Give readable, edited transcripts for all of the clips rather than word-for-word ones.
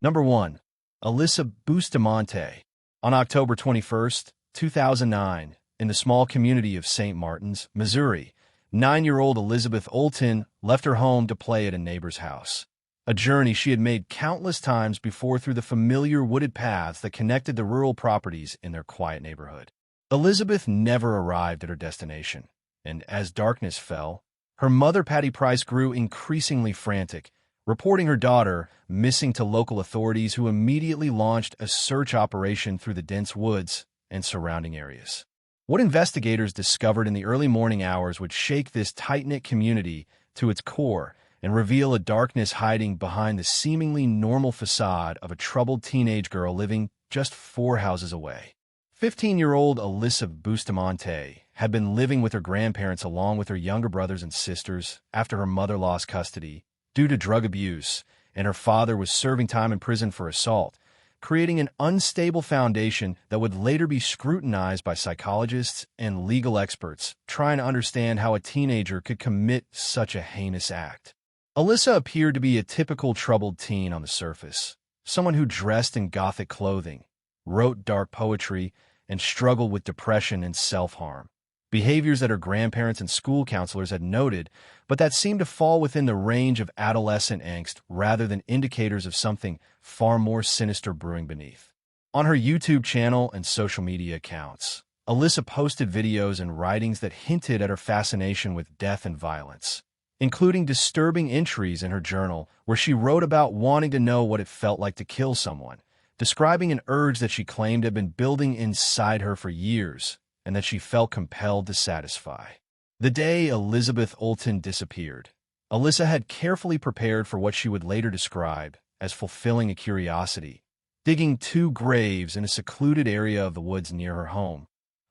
Number 1. Alyssa Bustamante. On October 21, 2009, in the small community of St. Martins, Missouri, 9-year-old Elizabeth Olton left her home to play at a neighbor's house. A journey she had made countless times before through the familiar wooded paths that connected the rural properties in their quiet neighborhood. Elizabeth never arrived at her destination, and as darkness fell, her mother, Patty Price, grew increasingly frantic, reporting her daughter missing to local authorities, who immediately launched a search operation through the dense woods and surrounding areas. What investigators discovered in the early morning hours would shake this tight-knit community to its core and reveal a darkness hiding behind the seemingly normal facade of a troubled teenage girl living just 4 houses away. 15-year-old Alyssa Bustamante had been living with her grandparents along with her younger brothers and sisters after her mother lost custody due to drug abuse, and her father was serving time in prison for assault, creating an unstable foundation that would later be scrutinized by psychologists and legal experts trying to understand how a teenager could commit such a heinous act. Alyssa appeared to be a typical troubled teen on the surface, someone who dressed in gothic clothing, wrote dark poetry, and struggled with depression and self-harm. Behaviors that her grandparents and school counselors had noted, but that seemed to fall within the range of adolescent angst rather than indicators of something far more sinister brewing beneath. On her YouTube channel and social media accounts, Alyssa posted videos and writings that hinted at her fascination with death and violence, including disturbing entries in her journal where she wrote about wanting to know what it felt like to kill someone, describing an urge that she claimed had been building inside her for years and that she felt compelled to satisfy. The day Elizabeth Olton disappeared, Alyssa had carefully prepared for what she would later describe as fulfilling a curiosity, digging 2 graves in a secluded area of the woods near her home,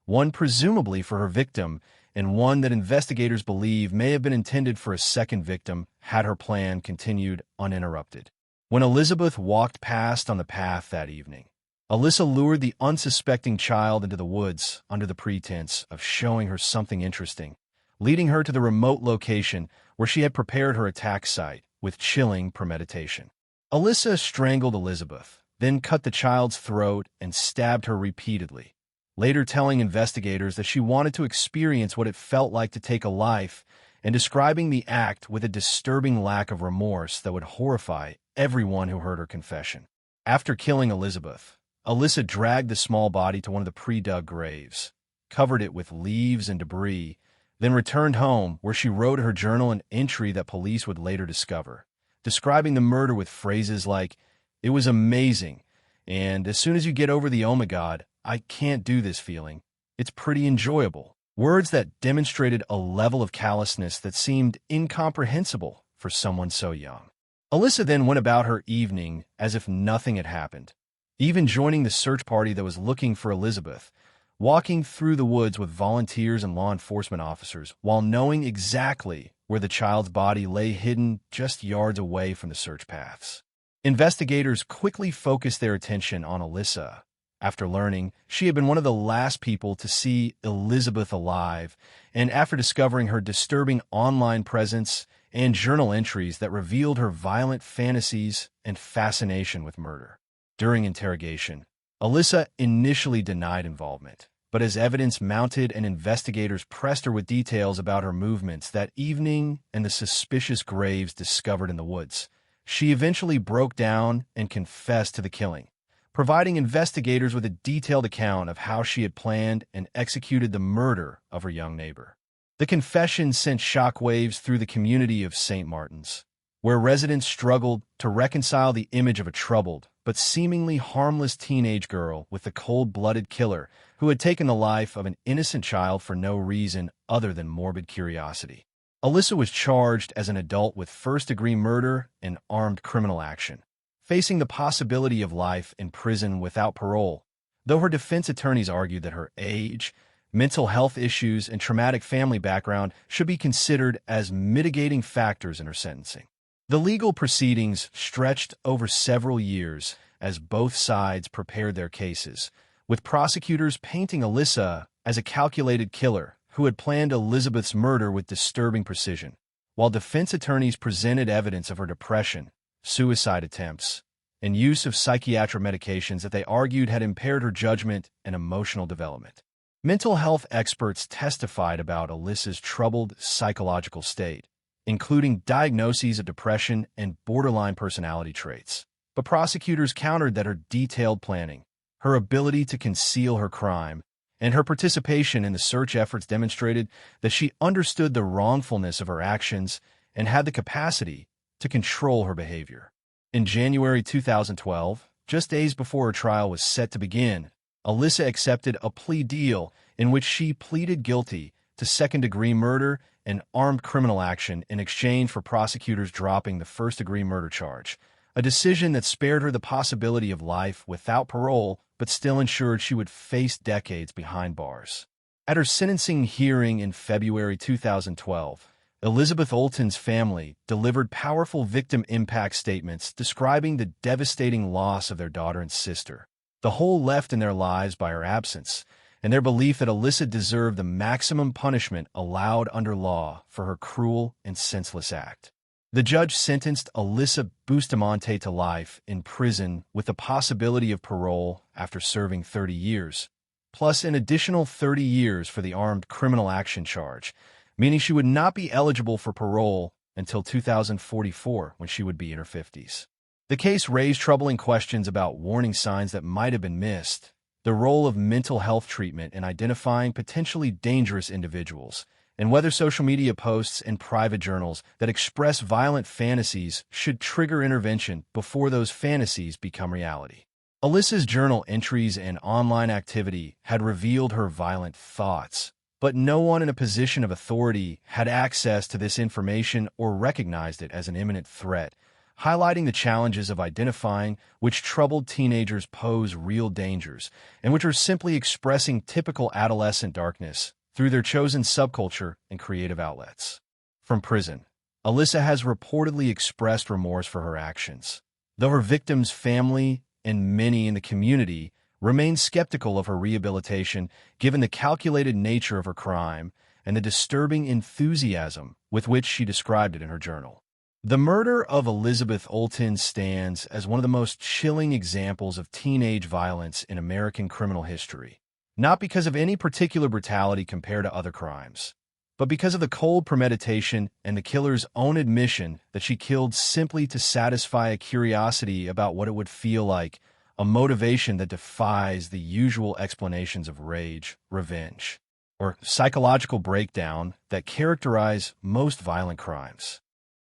one presumably for her victim and one that investigators believe may have been intended for a second victim had her plan continued uninterrupted. When Elizabeth walked past on the path that evening, Alyssa lured the unsuspecting child into the woods under the pretense of showing her something interesting, leading her to the remote location where she had prepared her attack site with chilling premeditation. Alyssa strangled Elizabeth, then cut the child's throat and stabbed her repeatedly, later telling investigators that she wanted to experience what it felt like to take a life and describing the act with a disturbing lack of remorse that would horrify everyone who heard her confession. After killing Elizabeth, Alyssa dragged the small body to one of the pre-dug graves, covered it with leaves and debris, then returned home where she wrote her journal an entry that police would later discover, describing the murder with phrases like, "It was amazing, and as soon as you get over the oh my god, I can't do this feeling, it's pretty enjoyable." Words that demonstrated a level of callousness that seemed incomprehensible for someone so young. Alyssa then went about her evening as if nothing had happened, even joining the search party that was looking for Elizabeth, walking through the woods with volunteers and law enforcement officers while knowing exactly where the child's body lay hidden just yards away from the search paths. Investigators quickly focused their attention on Alyssa after learning she had been one of the last people to see Elizabeth alive, and after discovering her disturbing online presence and journal entries that revealed her violent fantasies and fascination with murder. During interrogation, Alyssa initially denied involvement, but as evidence mounted and investigators pressed her with details about her movements that evening and the suspicious graves discovered in the woods, she eventually broke down and confessed to the killing, providing investigators with a detailed account of how she had planned and executed the murder of her young neighbor. The confession sent shockwaves through the community of St. Martins, where residents struggled to reconcile the image of a troubled but seemingly harmless teenage girl with the cold-blooded killer who had taken the life of an innocent child for no reason other than morbid curiosity. Alyssa was charged as an adult with first-degree murder and armed criminal action, facing the possibility of life in prison without parole, though her defense attorneys argued that her age, mental health issues, and traumatic family background should be considered as mitigating factors in her sentencing. The legal proceedings stretched over several years as both sides prepared their cases, with prosecutors painting Alyssa as a calculated killer who had planned Elizabeth's murder with disturbing precision, while defense attorneys presented evidence of her depression, suicide attempts, and use of psychiatric medications that they argued had impaired her judgment and emotional development. Mental health experts testified about Alyssa's troubled psychological state, including diagnoses of depression and borderline personality traits. But prosecutors countered that her detailed planning, her ability to conceal her crime, and her participation in the search efforts demonstrated that she understood the wrongfulness of her actions and had the capacity to control her behavior. In January 2012, just days before her trial was set to begin, Alyssa accepted a plea deal in which she pleaded guilty to second-degree murder and armed criminal action in exchange for prosecutors dropping the first-degree murder charge, a decision that spared her the possibility of life without parole but still ensured she would face decades behind bars. At her sentencing hearing in February 2012, Elizabeth Olten's family delivered powerful victim impact statements describing the devastating loss of their daughter and sister, the hole left in their lives by her absence, and their belief that Alyssa deserved the maximum punishment allowed under law for her cruel and senseless act. The judge sentenced Alyssa Bustamante to life in prison with the possibility of parole after serving 30 years, plus an additional 30 years for the armed criminal action charge, meaning she would not be eligible for parole until 2044, when she would be in her 50s. The case raised troubling questions about warning signs that might have been missed, the role of mental health treatment in identifying potentially dangerous individuals, and whether social media posts and private journals that express violent fantasies should trigger intervention before those fantasies become reality. Alyssa's journal entries and online activity had revealed her violent thoughts, but no one in a position of authority had access to this information or recognized it as an imminent threat, highlighting the challenges of identifying which troubled teenagers pose real dangers and which are simply expressing typical adolescent darkness through their chosen subculture and creative outlets. From prison, Alyssa has reportedly expressed remorse for her actions, though her victim's family and many in the community remain skeptical of her rehabilitation given the calculated nature of her crime and the disturbing enthusiasm with which she described it in her journal. The murder of Elizabeth Olten stands as one of the most chilling examples of teenage violence in American criminal history, not because of any particular brutality compared to other crimes, but because of the cold premeditation and the killer's own admission that she killed simply to satisfy a curiosity about what it would feel like, a motivation that defies the usual explanations of rage, revenge, or psychological breakdown that characterize most violent crimes.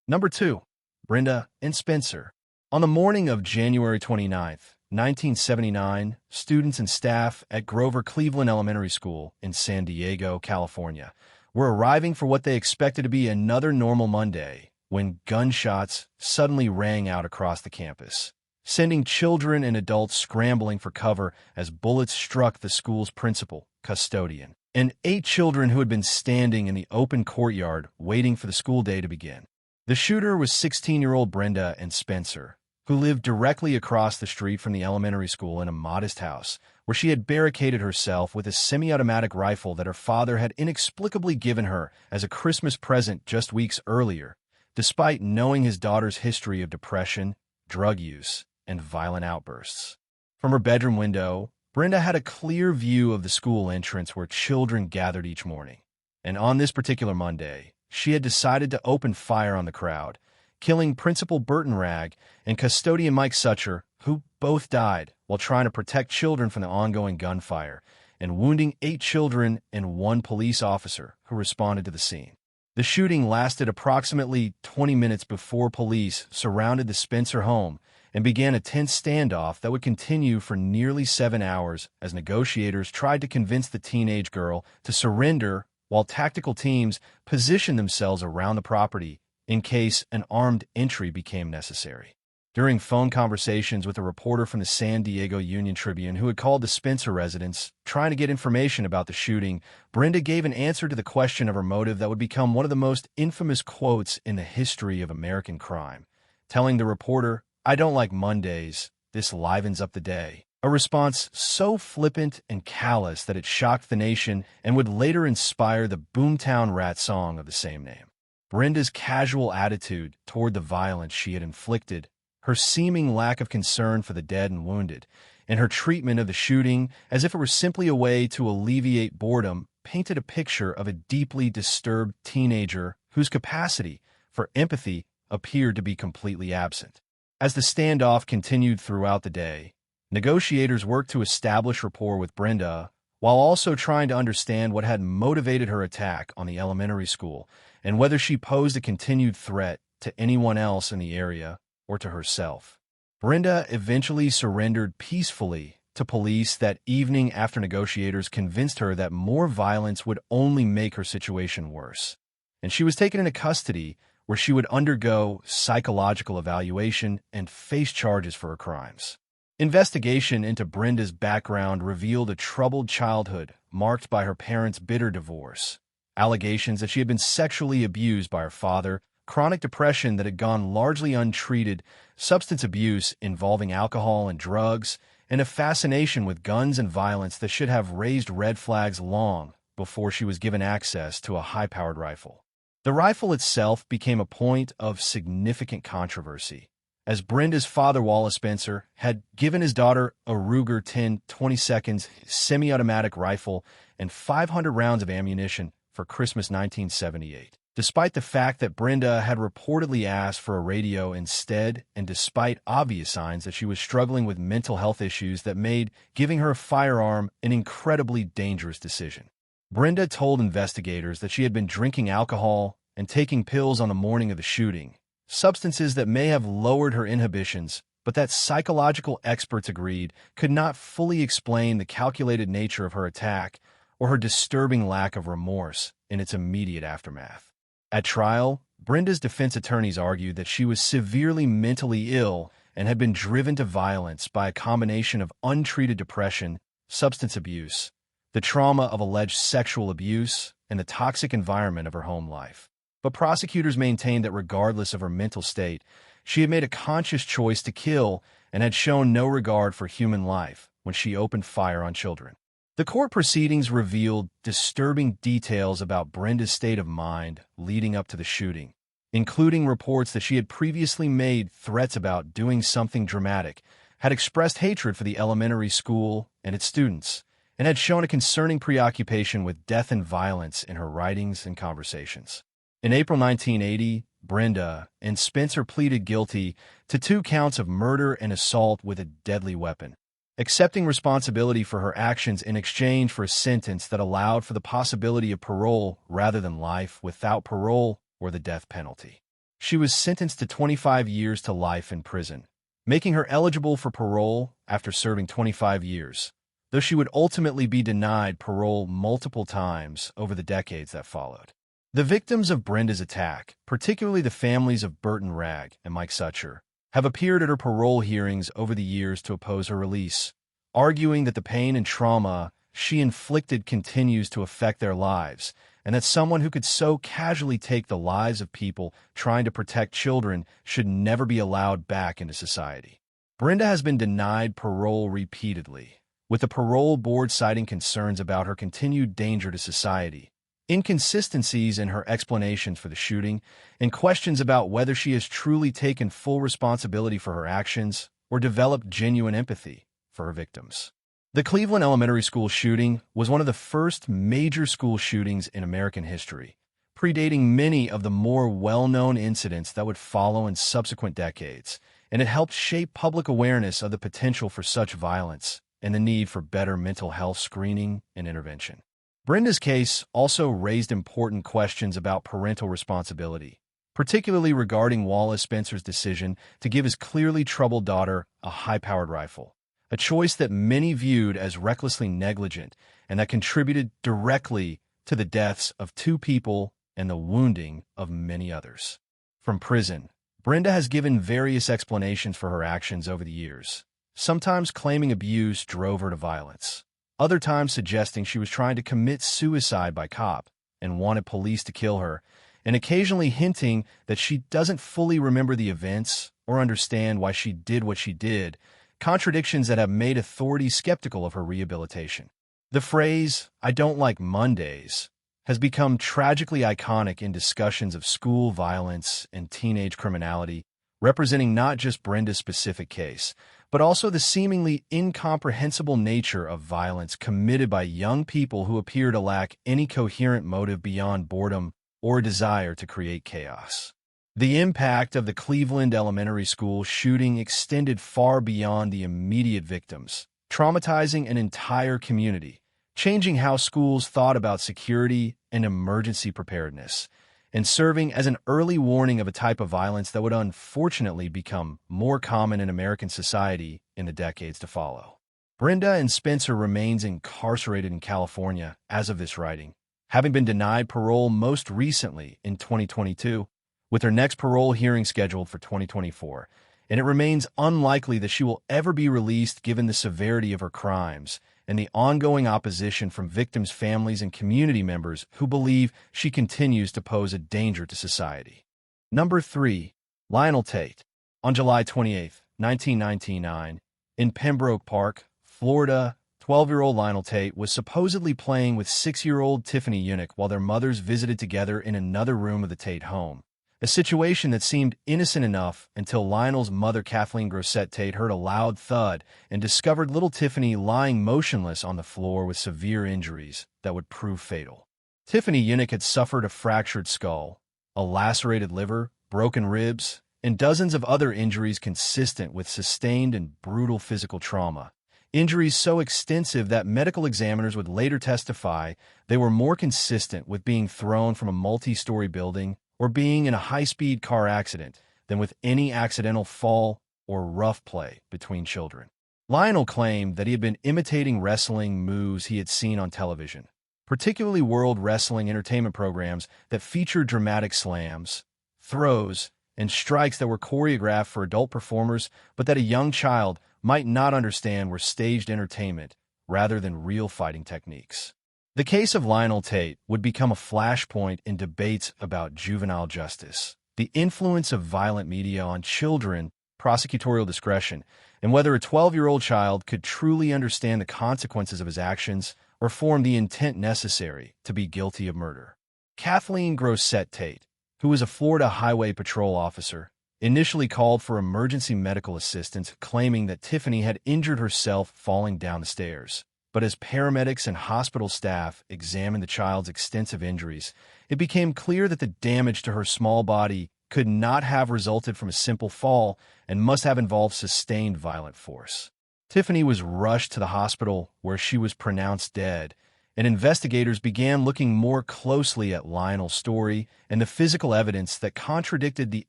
Number 2. Brenda Ann Spencer. On the morning of January 29, 1979, students and staff at Grover Cleveland Elementary School in San Diego, California, were arriving for what they expected to be another normal Monday when gunshots suddenly rang out across the campus, sending children and adults scrambling for cover as bullets struck the school's principal, custodian, and 8 children who had been standing in the open courtyard waiting for the school day to begin. The shooter was 16-year-old Brenda Ann Spencer, who lived directly across the street from the elementary school in a modest house, where she had barricaded herself with a semi-automatic rifle that her father had inexplicably given her as a Christmas present just weeks earlier, despite knowing his daughter's history of depression, drug use, and violent outbursts. From her bedroom window, Brenda had a clear view of the school entrance where children gathered each morning, and on this particular Monday, she had decided to open fire on the crowd, killing Principal Burton Ragg and Custodian Mike Sucher, who both died while trying to protect children from the ongoing gunfire, and wounding 8 children and 1 police officer who responded to the scene. The shooting lasted approximately 20 minutes before police surrounded the Spencer home and began a tense standoff that would continue for nearly 7 hours as negotiators tried to convince the teenage girl to surrender while tactical teams positioned themselves around the property in case an armed entry became necessary. During phone conversations with a reporter from the San Diego Union-Tribune who had called the Spencer residence trying to get information about the shooting, Brenda gave an answer to the question of her motive that would become one of the most infamous quotes in the history of American crime, telling the reporter, "I don't like Mondays, this livens up the day," a response so flippant and callous that it shocked the nation and would later inspire the Boomtown Rat song of the same name. Brenda's casual attitude toward the violence she had inflicted, her seeming lack of concern for the dead and wounded, and her treatment of the shooting as if it were simply a way to alleviate boredom painted a picture of a deeply disturbed teenager whose capacity for empathy appeared to be completely absent. As the standoff continued throughout the day, negotiators worked to establish rapport with Brenda while also trying to understand what had motivated her attack on the elementary school and whether she posed a continued threat to anyone else in the area or to herself. Brenda eventually surrendered peacefully to police that evening after negotiators convinced her that more violence would only make her situation worse, and she was taken into custody where she would undergo psychological evaluation and face charges for her crimes. Investigation into Brenda's background revealed a troubled childhood marked by her parents' bitter divorce, allegations that she had been sexually abused by her father, chronic depression that had gone largely untreated, substance abuse involving alcohol and drugs, and a fascination with guns and violence that should have raised red flags long before she was given access to a high-powered rifle. The rifle itself became a point of significant controversy, as Brenda's father, Wallace Spencer, had given his daughter a Ruger 10-22 semi-automatic rifle and 500 rounds of ammunition for Christmas 1978. Despite the fact that Brenda had reportedly asked for a radio instead, and despite obvious signs that she was struggling with mental health issues that made giving her a firearm an incredibly dangerous decision. Brenda told investigators that she had been drinking alcohol and taking pills on the morning of the shooting, substances that may have lowered her inhibitions, but that psychological experts agreed could not fully explain the calculated nature of her attack or her disturbing lack of remorse in its immediate aftermath. At trial, Brenda's defense attorneys argued that she was severely mentally ill and had been driven to violence by a combination of untreated depression, substance abuse, the trauma of alleged sexual abuse, and the toxic environment of her home life. But prosecutors maintained that regardless of her mental state, she had made a conscious choice to kill and had shown no regard for human life when she opened fire on children. The court proceedings revealed disturbing details about Brenda's state of mind leading up to the shooting, including reports that she had previously made threats about doing something dramatic, had expressed hatred for the elementary school and its students, and had shown a concerning preoccupation with death and violence in her writings and conversations. In April 1980, Brenda and Spencer pleaded guilty to 2 counts of murder and assault with a deadly weapon, accepting responsibility for her actions in exchange for a sentence that allowed for the possibility of parole rather than life without parole or the death penalty. She was sentenced to 25 years to life in prison, making her eligible for parole after serving 25 years, though she would ultimately be denied parole multiple times over the decades that followed. The victims of Brenda's attack, particularly the families of Burton Ragg and Mike Sucher, have appeared at her parole hearings over the years to oppose her release, arguing that the pain and trauma she inflicted continues to affect their lives, and that someone who could so casually take the lives of people trying to protect children should never be allowed back into society. Brenda has been denied parole repeatedly, with the parole board citing concerns about her continued danger to society, inconsistencies in her explanations for the shooting, and questions about whether she has truly taken full responsibility for her actions or developed genuine empathy for her victims. The Cleveland Elementary School shooting was one of the first major school shootings in American history, predating many of the more well-known incidents that would follow in subsequent decades, and it helped shape public awareness of the potential for such violence and the need for better mental health screening and intervention. Brenda's case also raised important questions about parental responsibility, particularly regarding Wallace Spencer's decision to give his clearly troubled daughter a high-powered rifle, a choice that many viewed as recklessly negligent and that contributed directly to the deaths of 2 people and the wounding of many others. From prison, Brenda has given various explanations for her actions over the years, sometimes claiming abuse drove her to violence, other times suggesting she was trying to commit suicide by cop and wanted police to kill her, and occasionally hinting that she doesn't fully remember the events or understand why she did what she did, contradictions that have made authorities skeptical of her rehabilitation. The phrase, "I don't like Mondays," has become tragically iconic in discussions of school violence and teenage criminality, representing not just Brenda's specific case, but also the seemingly incomprehensible nature of violence committed by young people who appear to lack any coherent motive beyond boredom or a desire to create chaos. The impact of the Cleveland Elementary School shooting extended far beyond the immediate victims, traumatizing an entire community, changing how schools thought about security and emergency preparedness, and serving as an early warning of a type of violence that would unfortunately become more common in American society in the decades to follow. Brenda Ann Spencer remains incarcerated in California as of this writing, having been denied parole most recently in 2022, with her next parole hearing scheduled for 2024, and it remains unlikely that she will ever be released given the severity of her crimes and the ongoing opposition from victims' families and community members who believe she continues to pose a danger to society. Number 3. Lionel Tate. On July 28, 1999, in Pembroke Park, Florida, 12-year-old Lionel Tate was supposedly playing with 6-year-old Tiffany Unick while their mothers visited together in another room of the Tate home, a situation that seemed innocent enough until Lionel's mother, Kathleen Grosset Tate, heard a loud thud and discovered little Tiffany lying motionless on the floor with severe injuries that would prove fatal. Tiffany Unick had suffered a fractured skull, a lacerated liver, broken ribs, and dozens of other injuries consistent with sustained and brutal physical trauma. Injuries so extensive that medical examiners would later testify they were more consistent with being thrown from a multi-story building or being in a high-speed car accident than with any accidental fall or rough play between children. Lionel claimed that he had been imitating wrestling moves he had seen on television, particularly World Wrestling entertainment programs that featured dramatic slams, throws, and strikes that were choreographed for adult performers but that a young child might not understand were staged entertainment rather than real fighting techniques. The case of Lionel Tate would become a flashpoint in debates about juvenile justice, the influence of violent media on children, prosecutorial discretion, and whether a 12-year-old child could truly understand the consequences of his actions or form the intent necessary to be guilty of murder. Kathleen Grosset Tate, who was a Florida Highway Patrol officer, initially called for emergency medical assistance, claiming that Tiffany had injured herself falling down the stairs. But as paramedics and hospital staff examined the child's extensive injuries, it became clear that the damage to her small body could not have resulted from a simple fall and must have involved sustained violent force. Tiffany was rushed to the hospital where she was pronounced dead, and investigators began looking more closely at Lionel's story and the physical evidence that contradicted the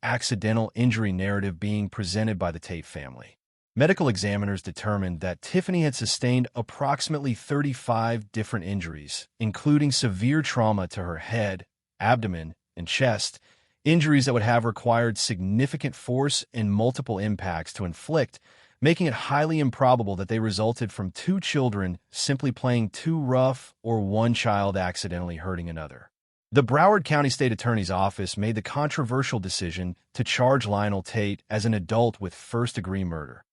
accidental injury narrative being presented by the Tate family. Medical examiners determined that Tiffany had sustained approximately 35 different injuries, including severe trauma to her head, abdomen, and chest, injuries that would have required significant force and multiple impacts to inflict, making it highly improbable that they resulted from two children simply playing too rough or one child accidentally hurting another. The Broward County State Attorney's Office made the controversial decision to charge Lionel Tate as an adult with first-degree murder,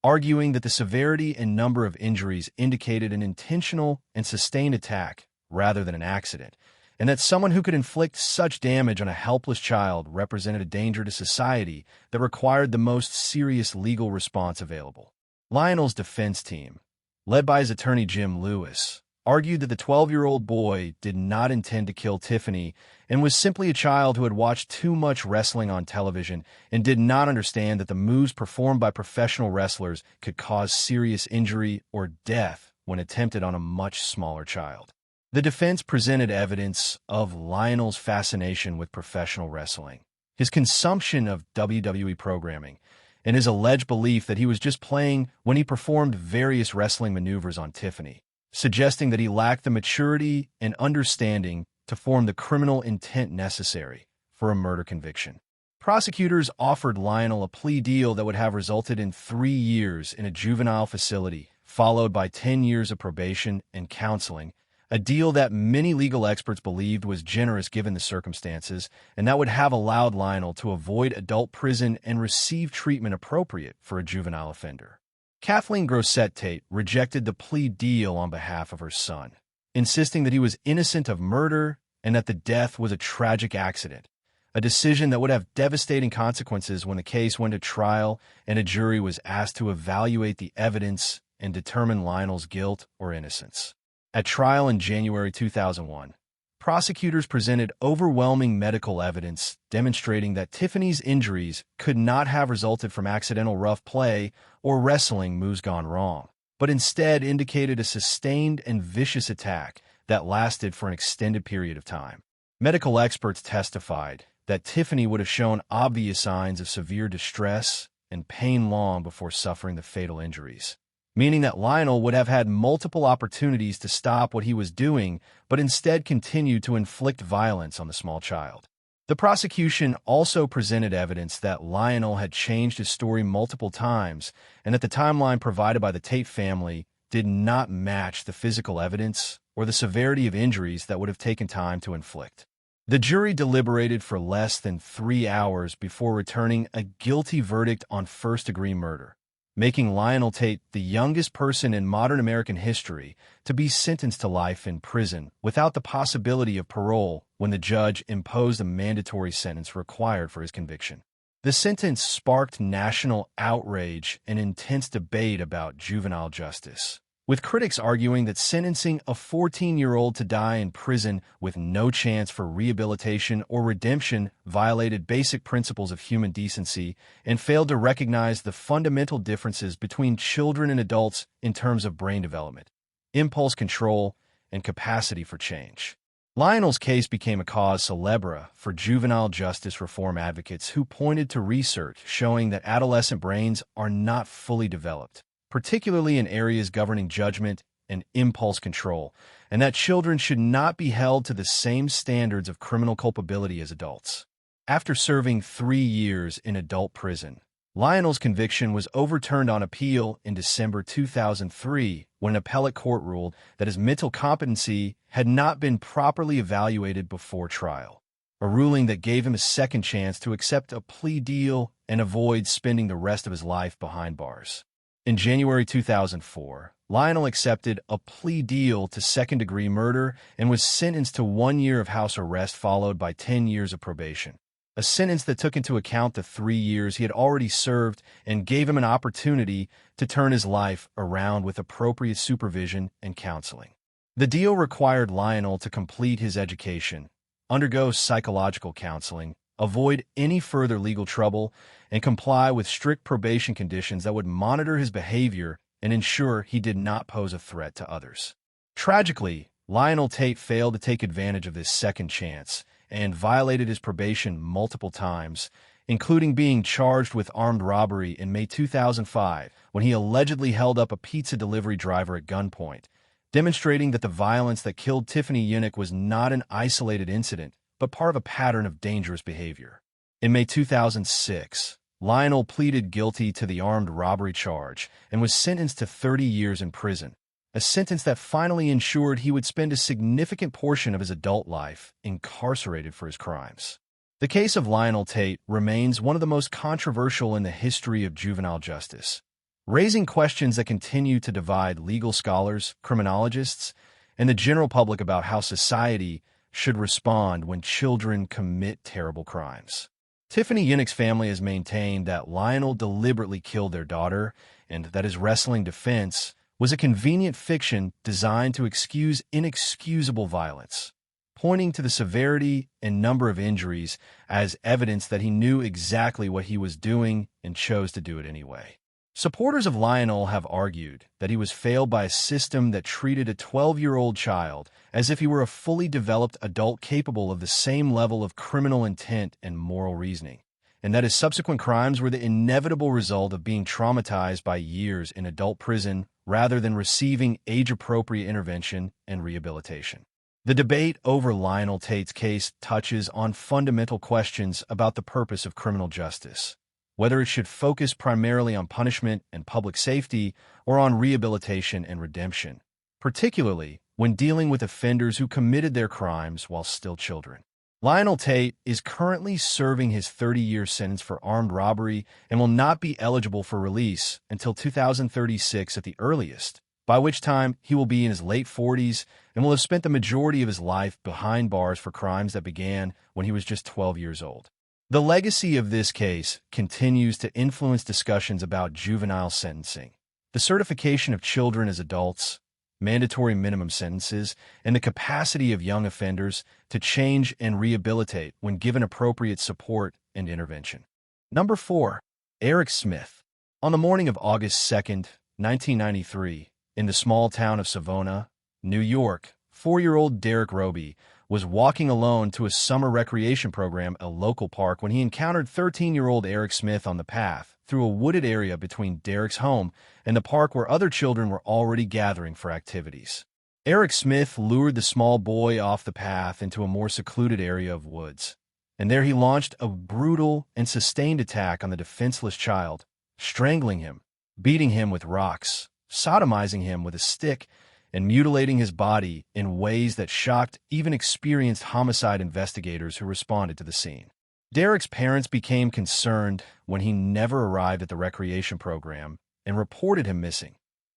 arguing that the severity and number of injuries indicated an intentional and sustained attack rather than an accident, and that someone who could inflict such damage on a helpless child represented a danger to society that required the most serious legal response available. Lionel's defense team, led by his attorney Jim Lewis, argued that the 12-year-old boy did not intend to kill Tiffany and was simply a child who had watched too much wrestling on television and did not understand that the moves performed by professional wrestlers could cause serious injury or death when attempted on a much smaller child. The defense presented evidence of Lionel's fascination with professional wrestling, his consumption of WWE programming, and his alleged belief that he was just playing when he performed various wrestling maneuvers on Tiffany, suggesting that he lacked the maturity and understanding to form the criminal intent necessary for a murder conviction. Prosecutors offered Lionel a plea deal that would have resulted in 3 years in a juvenile facility, followed by 10 years of probation and counseling, a deal that many legal experts believed was generous given the circumstances, and that would have allowed Lionel to avoid adult prison and receive treatment appropriate for a juvenile offender. Kathleen Grosset Tate rejected the plea deal on behalf of her son, insisting that he was innocent of murder and that the death was a tragic accident, a decision that would have devastating consequences when the case went to trial and a jury was asked to evaluate the evidence and determine Lionel's guilt or innocence. At trial in January 2001, prosecutors presented overwhelming medical evidence demonstrating that Tiffany's injuries could not have resulted from accidental rough play or wrestling moves gone wrong, but instead indicated a sustained and vicious attack that lasted for an extended period of time. Medical experts testified that Tiffany would have shown obvious signs of severe distress and pain long before suffering the fatal injuries, meaning that Lionel would have had multiple opportunities to stop what he was doing, but instead continued to inflict violence on the small child. The prosecution also presented evidence that Lionel had changed his story multiple times and that the timeline provided by the Tate family did not match the physical evidence or the severity of injuries that would have taken time to inflict. The jury deliberated for less than 3 hours before returning a guilty verdict on first-degree murder, making Lionel Tate the youngest person in modern American history to be sentenced to life in prison without the possibility of parole when the judge imposed a mandatory sentence required for his conviction. The sentence sparked national outrage and intense debate about juvenile justice, with critics arguing that sentencing a 14-year-old to die in prison with no chance for rehabilitation or redemption violated basic principles of human decency and failed to recognize the fundamental differences between children and adults in terms of brain development, impulse control, and capacity for change. Lionel's case became a cause célèbre for juvenile justice reform advocates who pointed to research showing that adolescent brains are not fully developed, particularly in areas governing judgment and impulse control, and that children should not be held to the same standards of criminal culpability as adults. After serving 3 years in adult prison, Lionel's conviction was overturned on appeal in December 2003 when an appellate court ruled that his mental competency had not been properly evaluated before trial, a ruling that gave him a second chance to accept a plea deal and avoid spending the rest of his life behind bars. In January 2004, Lionel accepted a plea deal to second-degree murder and was sentenced to 1 year of house arrest followed by 10 years of probation, a sentence that took into account the 3 years he had already served and gave him an opportunity to turn his life around with appropriate supervision and counseling. The deal required Lionel to complete his education, undergo psychological counseling, avoid any further legal trouble, and comply with strict probation conditions that would monitor his behavior and ensure he did not pose a threat to others. Tragically, Lionel Tate failed to take advantage of this second chance and violated his probation multiple times, including being charged with armed robbery in May 2005 when he allegedly held up a pizza delivery driver at gunpoint, demonstrating that the violence that killed Tiffany Yunick was not an isolated incident, but part of a pattern of dangerous behavior. In May 2006, Lionel pleaded guilty to the armed robbery charge and was sentenced to 30 years in prison, a sentence that finally ensured he would spend a significant portion of his adult life incarcerated for his crimes. The case of Lionel Tate remains one of the most controversial in the history of juvenile justice, raising questions that continue to divide legal scholars, criminologists, and the general public about how society should respond when children commit terrible crimes. Tiffany Yunick's family has maintained that Lionel deliberately killed their daughter and that his wrestling defense was a convenient fiction designed to excuse inexcusable violence, pointing to the severity and number of injuries as evidence that he knew exactly what he was doing and chose to do it anyway. Supporters of Lionel have argued that he was failed by a system that treated a 12-year-old child as if he were a fully developed adult capable of the same level of criminal intent and moral reasoning, and that his subsequent crimes were the inevitable result of being traumatized by years in adult prison rather than receiving age-appropriate intervention and rehabilitation. The debate over Lionel Tate's case touches on fundamental questions about the purpose of criminal justice, whether it should focus primarily on punishment and public safety or on rehabilitation and redemption, particularly when dealing with offenders who committed their crimes while still children. Lionel Tate is currently serving his 30-year sentence for armed robbery and will not be eligible for release until 2036 at the earliest, by which time he will be in his late 40s and will have spent the majority of his life behind bars for crimes that began when he was just 12 years old. The legacy of this case continues to influence discussions about juvenile sentencing, the certification of children as adults, mandatory minimum sentences, and the capacity of young offenders to change and rehabilitate when given appropriate support and intervention. Number 4. Eric Smith. On the morning of August 2nd, 1993, in the small town of Savona, New York, 4-year-old Derek Roby was walking alone to a summer recreation program at a local park when he encountered 13-year-old Eric Smith on the path through a wooded area between Derek's home and the park where other children were already gathering for activities. Eric Smith lured the small boy off the path into a more secluded area of woods, and there he launched a brutal and sustained attack on the defenseless child, strangling him, beating him with rocks, sodomizing him with a stick, and mutilating his body in ways that shocked even experienced homicide investigators who responded to the scene. Derek's parents became concerned when he never arrived at the recreation program and reported him missing,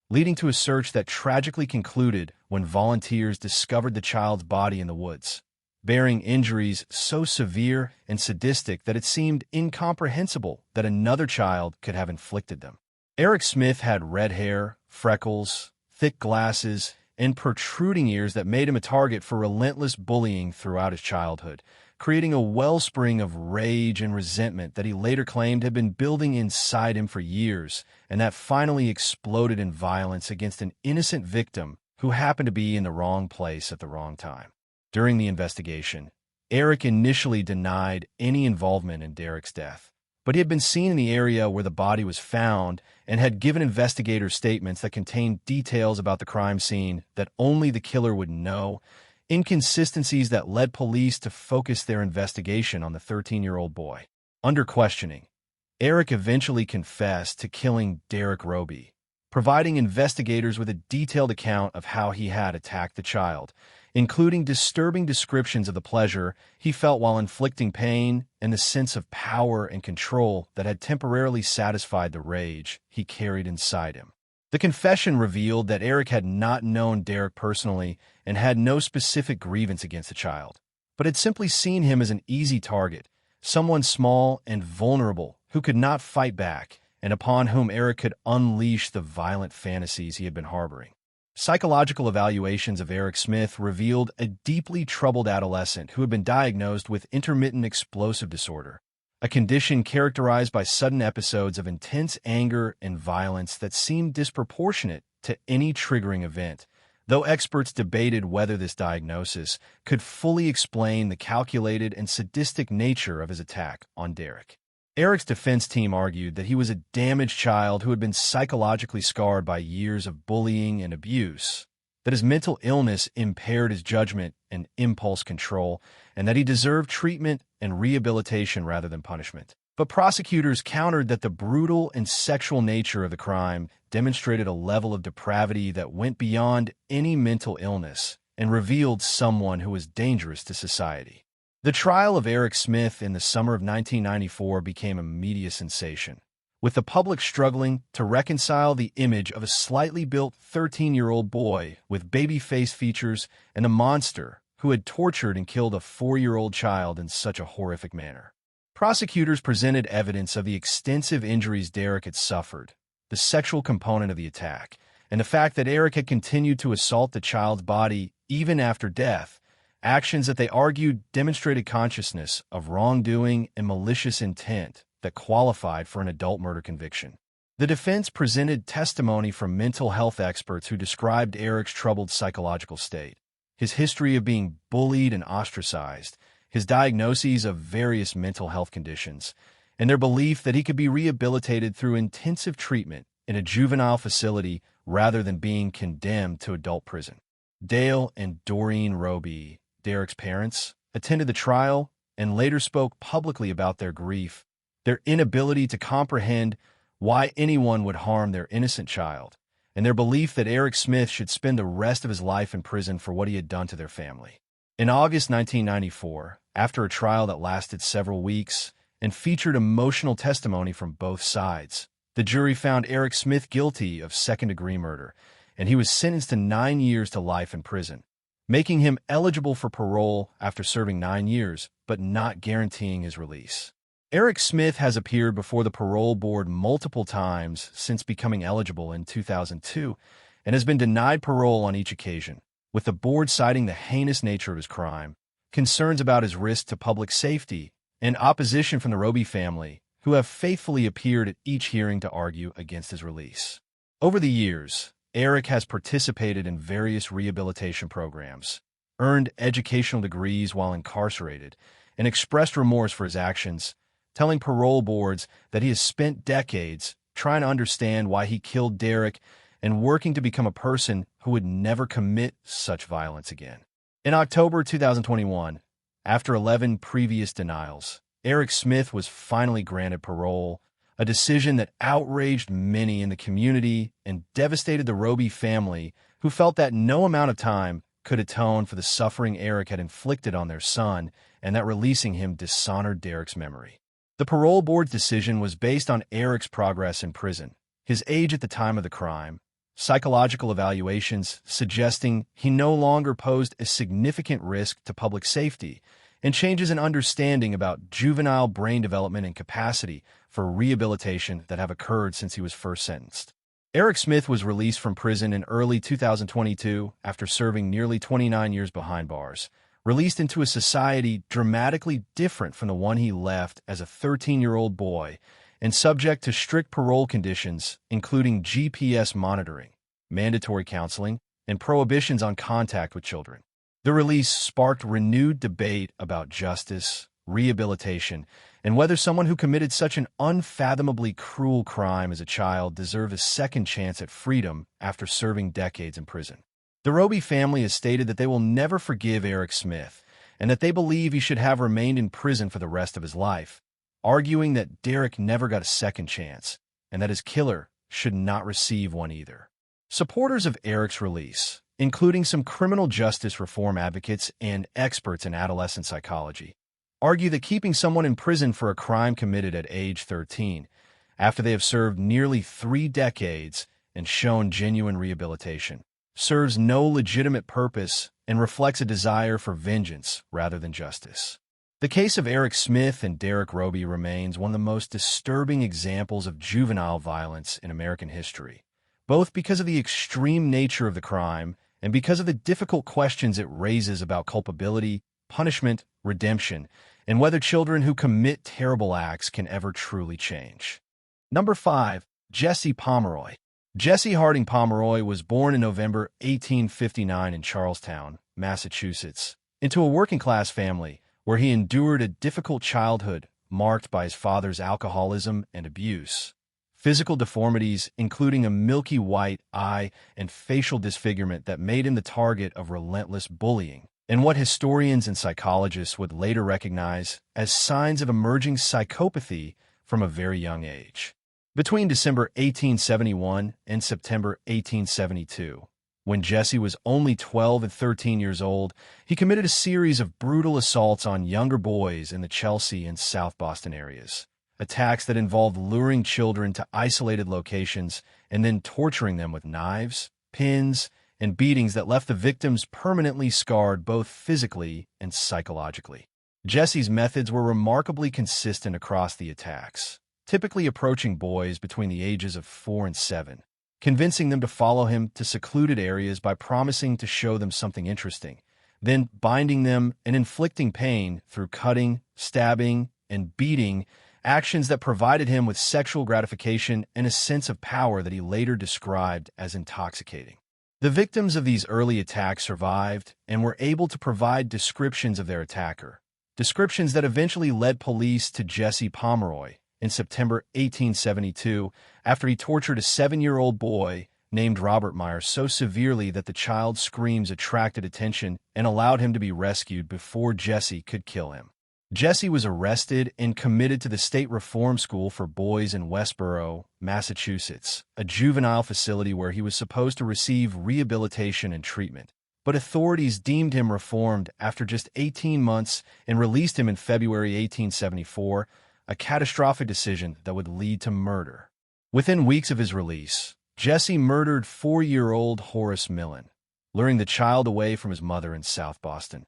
leading to a search that tragically concluded when volunteers discovered the child's body in the woods, bearing injuries so severe and sadistic that it seemed incomprehensible that another child could have inflicted them. Eric Smith had red hair, freckles, thick glasses, and protruding ears that made him a target for relentless bullying throughout his childhood, creating a wellspring of rage and resentment that he later claimed had been building inside him for years, and that finally exploded in violence against an innocent victim who happened to be in the wrong place at the wrong time. During the investigation, Eric initially denied any involvement in Derek's death, but he had been seen in the area where the body was found and had given investigators statements that contained details about the crime scene that only the killer would know, inconsistencies that led police to focus their investigation on the 13-year-old boy. Under questioning, Eric eventually confessed to killing Derek Roby, providing investigators with a detailed account of how he had attacked the child, including disturbing descriptions of the pleasure he felt while inflicting pain and the sense of power and control that had temporarily satisfied the rage he carried inside him. The confession revealed that Eric had not known Derek personally and had no specific grievance against the child, but had simply seen him as an easy target, someone small and vulnerable who could not fight back and upon whom Eric could unleash the violent fantasies he had been harboring. Psychological evaluations of Eric Smith revealed a deeply troubled adolescent who had been diagnosed with intermittent explosive disorder, a condition characterized by sudden episodes of intense anger and violence that seemed disproportionate to any triggering event, though experts debated whether this diagnosis could fully explain the calculated and sadistic nature of his attack on Derek. Eric's defense team argued that he was a damaged child who had been psychologically scarred by years of bullying and abuse, that his mental illness impaired his judgment and impulse control, and that he deserved treatment and rehabilitation rather than punishment. But prosecutors countered that the brutal and sexual nature of the crime demonstrated a level of depravity that went beyond any mental illness and revealed someone who was dangerous to society. The trial of Eric Smith in the summer of 1994 became a media sensation, with the public struggling to reconcile the image of a slightly built 13-year-old boy with baby-face features and a monster who had tortured and killed a 4-year-old child in such a horrific manner. Prosecutors presented evidence of the extensive injuries Derek had suffered, the sexual component of the attack, and the fact that Eric had continued to assault the child's body even after death, actions that they argued demonstrated consciousness of wrongdoing and malicious intent that qualified for an adult murder conviction. The defense presented testimony from mental health experts who described Eric's troubled psychological state, his history of being bullied and ostracized, his diagnoses of various mental health conditions, and their belief that he could be rehabilitated through intensive treatment in a juvenile facility rather than being condemned to adult prison. Dale and Doreen Roby, Derek's parents, attended the trial and later spoke publicly about their grief, their inability to comprehend why anyone would harm their innocent child, and their belief that Eric Smith should spend the rest of his life in prison for what he had done to their family. In August 1994, after a trial that lasted several weeks and featured emotional testimony from both sides, the jury found Eric Smith guilty of second-degree murder and he was sentenced to 9 years to life in prison, making him eligible for parole after serving 9 years, but not guaranteeing his release. Eric Smith has appeared before the parole board multiple times since becoming eligible in 2002 and has been denied parole on each occasion, with the board citing the heinous nature of his crime, concerns about his risk to public safety, and opposition from the Roby family, who have faithfully appeared at each hearing to argue against his release. Over the years, Eric has participated in various rehabilitation programs, earned educational degrees while incarcerated, and expressed remorse for his actions, telling parole boards that he has spent decades trying to understand why he killed Derek and working to become a person who would never commit such violence again. In October 2021, after 11 previous denials, Eric Smith was finally granted parole, a decision that outraged many in the community and devastated the Roby family, who felt that no amount of time could atone for the suffering Eric had inflicted on their son and that releasing him dishonored Derek's memory. The parole board's decision was based on Eric's progress in prison, his age at the time of the crime, psychological evaluations suggesting he no longer posed a significant risk to public safety, and changes in understanding about juvenile brain development and capacity for rehabilitation that have occurred since he was first sentenced. Eric Smith was released from prison in early 2022 after serving nearly 29 years behind bars, released into a society dramatically different from the one he left as a 13-year-old boy, and subject to strict parole conditions, including GPS monitoring, mandatory counseling, and prohibitions on contact with children. The release sparked renewed debate about justice, rehabilitation, and whether someone who committed such an unfathomably cruel crime as a child deserved a second chance at freedom after serving decades in prison. The Roby family has stated that they will never forgive Eric Smith and that they believe he should have remained in prison for the rest of his life, arguing that Derek never got a second chance and that his killer should not receive one either. Supporters of Eric's release, including some criminal justice reform advocates and experts in adolescent psychology, argue that keeping someone in prison for a crime committed at age 13, after they have served nearly 3 decades and shown genuine rehabilitation, serves no legitimate purpose and reflects a desire for vengeance rather than justice. The case of Eric Smith and Derek Roby remains one of the most disturbing examples of juvenile violence in American history, both because of the extreme nature of the crime and because of the difficult questions it raises about culpability, punishment, redemption, and whether children who commit terrible acts can ever truly change. Number 5. Jesse Pomeroy. Jesse Harding Pomeroy was born in November 1859 in Charlestown, Massachusetts, into a working-class family where he endured a difficult childhood marked by his father's alcoholism and abuse, physical deformities including a milky white eye and facial disfigurement that made him the target of relentless bullying, and what historians and psychologists would later recognize as signs of emerging psychopathy from a very young age. Between December 1871 and September 1872, when Jesse was only 12 and 13 years old, he committed a series of brutal assaults on younger boys in the Chelsea and South Boston areas, attacks that involved luring children to isolated locations and then torturing them with knives, pins, and beatings that left the victims permanently scarred both physically and psychologically. Jesse's methods were remarkably consistent across the attacks, typically approaching boys between the ages of 4 and 7, convincing them to follow him to secluded areas by promising to show them something interesting, then binding them and inflicting pain through cutting, stabbing, and beating, actions that provided him with sexual gratification and a sense of power that he later described as intoxicating. The victims of these early attacks survived and were able to provide descriptions of their attacker, descriptions that eventually led police to Jesse Pomeroy in September 1872 after he tortured a 7-year-old boy named Robert Meyer so severely that the child's screams attracted attention and allowed him to be rescued before Jesse could kill him. Jesse was arrested and committed to the State Reform School for Boys in Westborough, Massachusetts, a juvenile facility where he was supposed to receive rehabilitation and treatment. But authorities deemed him reformed after just 18 months and released him in February 1874, a catastrophic decision that would lead to murder. Within weeks of his release, Jesse murdered 4-year-old Horace Millen, luring the child away from his mother in South Boston,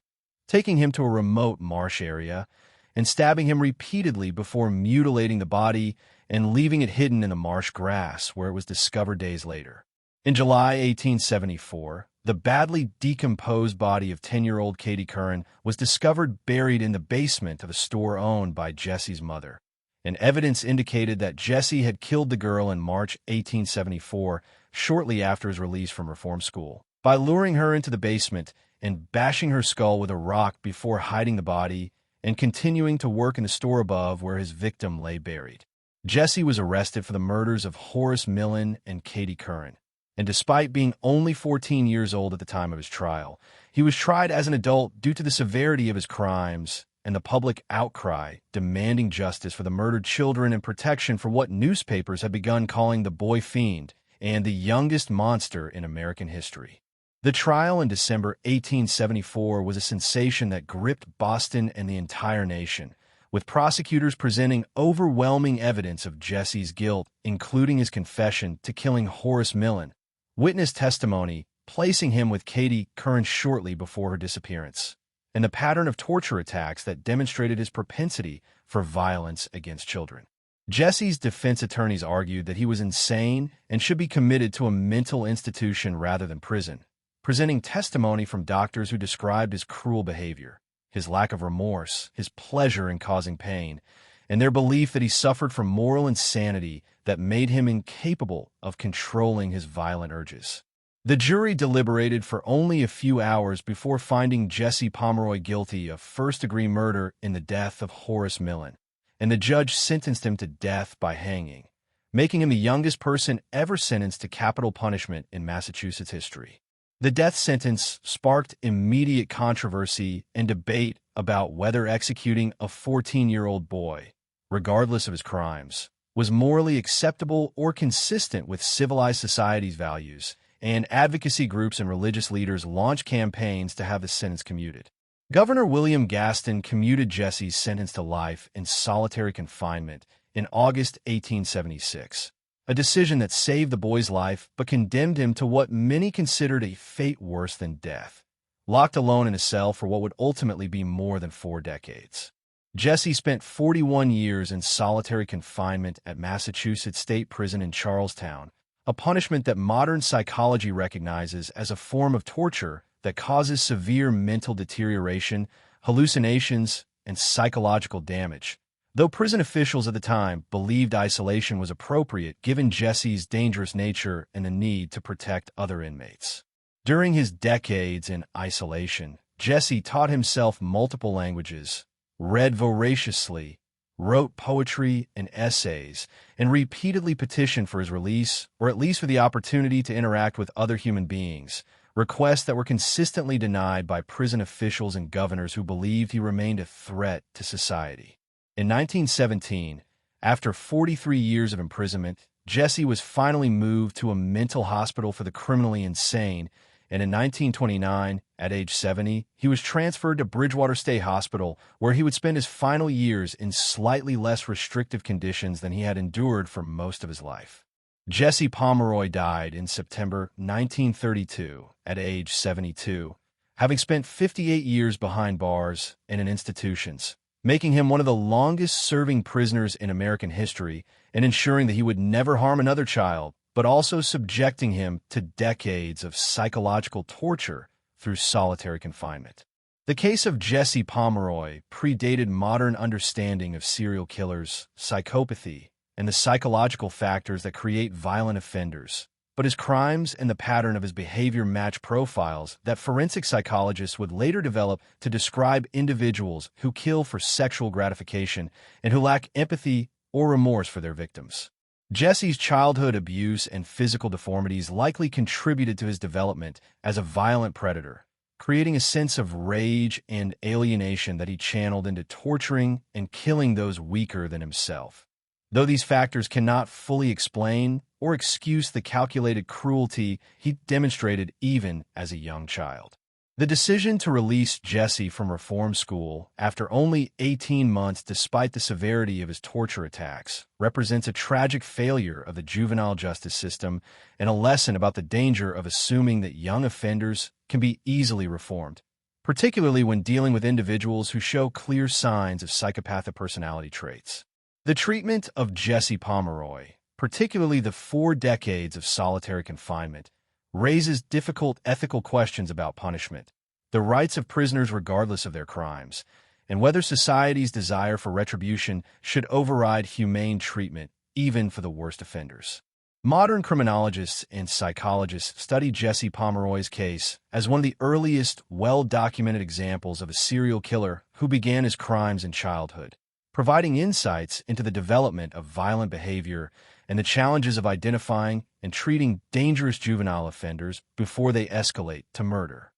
taking him to a remote marsh area, and stabbing him repeatedly before mutilating the body and leaving it hidden in the marsh grass where it was discovered days later. In July 1874, the badly decomposed body of 10-year-old Katie Curran was discovered buried in the basement of a store owned by Jesse's mother, and evidence indicated that Jesse had killed the girl in March 1874, shortly after his release from reform school, by luring her into the basement and bashing her skull with a rock before hiding the body and continuing to work in the store above where his victim lay buried. Jesse was arrested for the murders of Horace Millen and Katie Curran, and despite being only 14 years old at the time of his trial, he was tried as an adult due to the severity of his crimes and the public outcry demanding justice for the murdered children and protection for what newspapers had begun calling the boy fiend and the youngest monster in American history. The trial in December 1874 was a sensation that gripped Boston and the entire nation, with prosecutors presenting overwhelming evidence of Jesse's guilt, including his confession to killing Horace Millen, witness testimony placing him with Katie Curran shortly before her disappearance, and the pattern of torture attacks that demonstrated his propensity for violence against children. Jesse's defense attorneys argued that he was insane and should be committed to a mental institution rather than prison, presenting testimony from doctors who described his cruel behavior, his lack of remorse, his pleasure in causing pain, and their belief that he suffered from moral insanity that made him incapable of controlling his violent urges. The jury deliberated for only a few hours before finding Jesse Pomeroy guilty of first-degree murder in the death of Horace Millen, and the judge sentenced him to death by hanging, making him the youngest person ever sentenced to capital punishment in Massachusetts history. The death sentence sparked immediate controversy and debate about whether executing a 14-year-old boy, regardless of his crimes, was morally acceptable or consistent with civilized society's values, and advocacy groups and religious leaders launched campaigns to have the sentence commuted. Governor William Gaston commuted Jesse's sentence to life in solitary confinement in August 1876, a decision that saved the boy's life but condemned him to what many considered a fate worse than death, locked alone in a cell for what would ultimately be more than 4 decades. Jesse spent 41 years in solitary confinement at Massachusetts State Prison in Charlestown, a punishment that modern psychology recognizes as a form of torture that causes severe mental deterioration, hallucinations, and psychological damage. Though prison officials at the time believed isolation was appropriate given Jesse's dangerous nature and the need to protect other inmates. During his decades in isolation, Jesse taught himself multiple languages, read voraciously, wrote poetry and essays, and repeatedly petitioned for his release, or at least for the opportunity to interact with other human beings, requests that were consistently denied by prison officials and governors who believed he remained a threat to society. In 1917, after 43 years of imprisonment, Jesse was finally moved to a mental hospital for the criminally insane, and in 1929, at age 70, he was transferred to Bridgewater State Hospital, where he would spend his final years in slightly less restrictive conditions than he had endured for most of his life. Jesse Pomeroy died in September 1932 at age 72, having spent 58 years behind bars and in institutions, making him one of the longest-serving prisoners in American history and ensuring that he would never harm another child, but also subjecting him to decades of psychological torture through solitary confinement. The case of Jesse Pomeroy predated modern understanding of serial killers, psychopathy, and the psychological factors that create violent offenders, but his crimes and the pattern of his behavior match profiles that forensic psychologists would later develop to describe individuals who kill for sexual gratification and who lack empathy or remorse for their victims. Jesse's childhood abuse and physical deformities likely contributed to his development as a violent predator, creating a sense of rage and alienation that he channeled into torturing and killing those weaker than himself. Though these factors cannot fully explain or excuse the calculated cruelty he demonstrated even as a young child. The decision to release Jesse from reform school after only 18 months despite the severity of his torture attacks represents a tragic failure of the juvenile justice system and a lesson about the danger of assuming that young offenders can be easily reformed, particularly when dealing with individuals who show clear signs of psychopathic personality traits. The treatment of Jesse Pomeroy, particularly the 4 decades of solitary confinement, raises difficult ethical questions about punishment, the rights of prisoners regardless of their crimes, and whether society's desire for retribution should override humane treatment even for the worst offenders. Modern criminologists and psychologists study Jesse Pomeroy's case as one of the earliest well-documented examples of a serial killer who began his crimes in childhood, providing insights into the development of violent behavior and the challenges of identifying and treating dangerous juvenile offenders before they escalate to murder.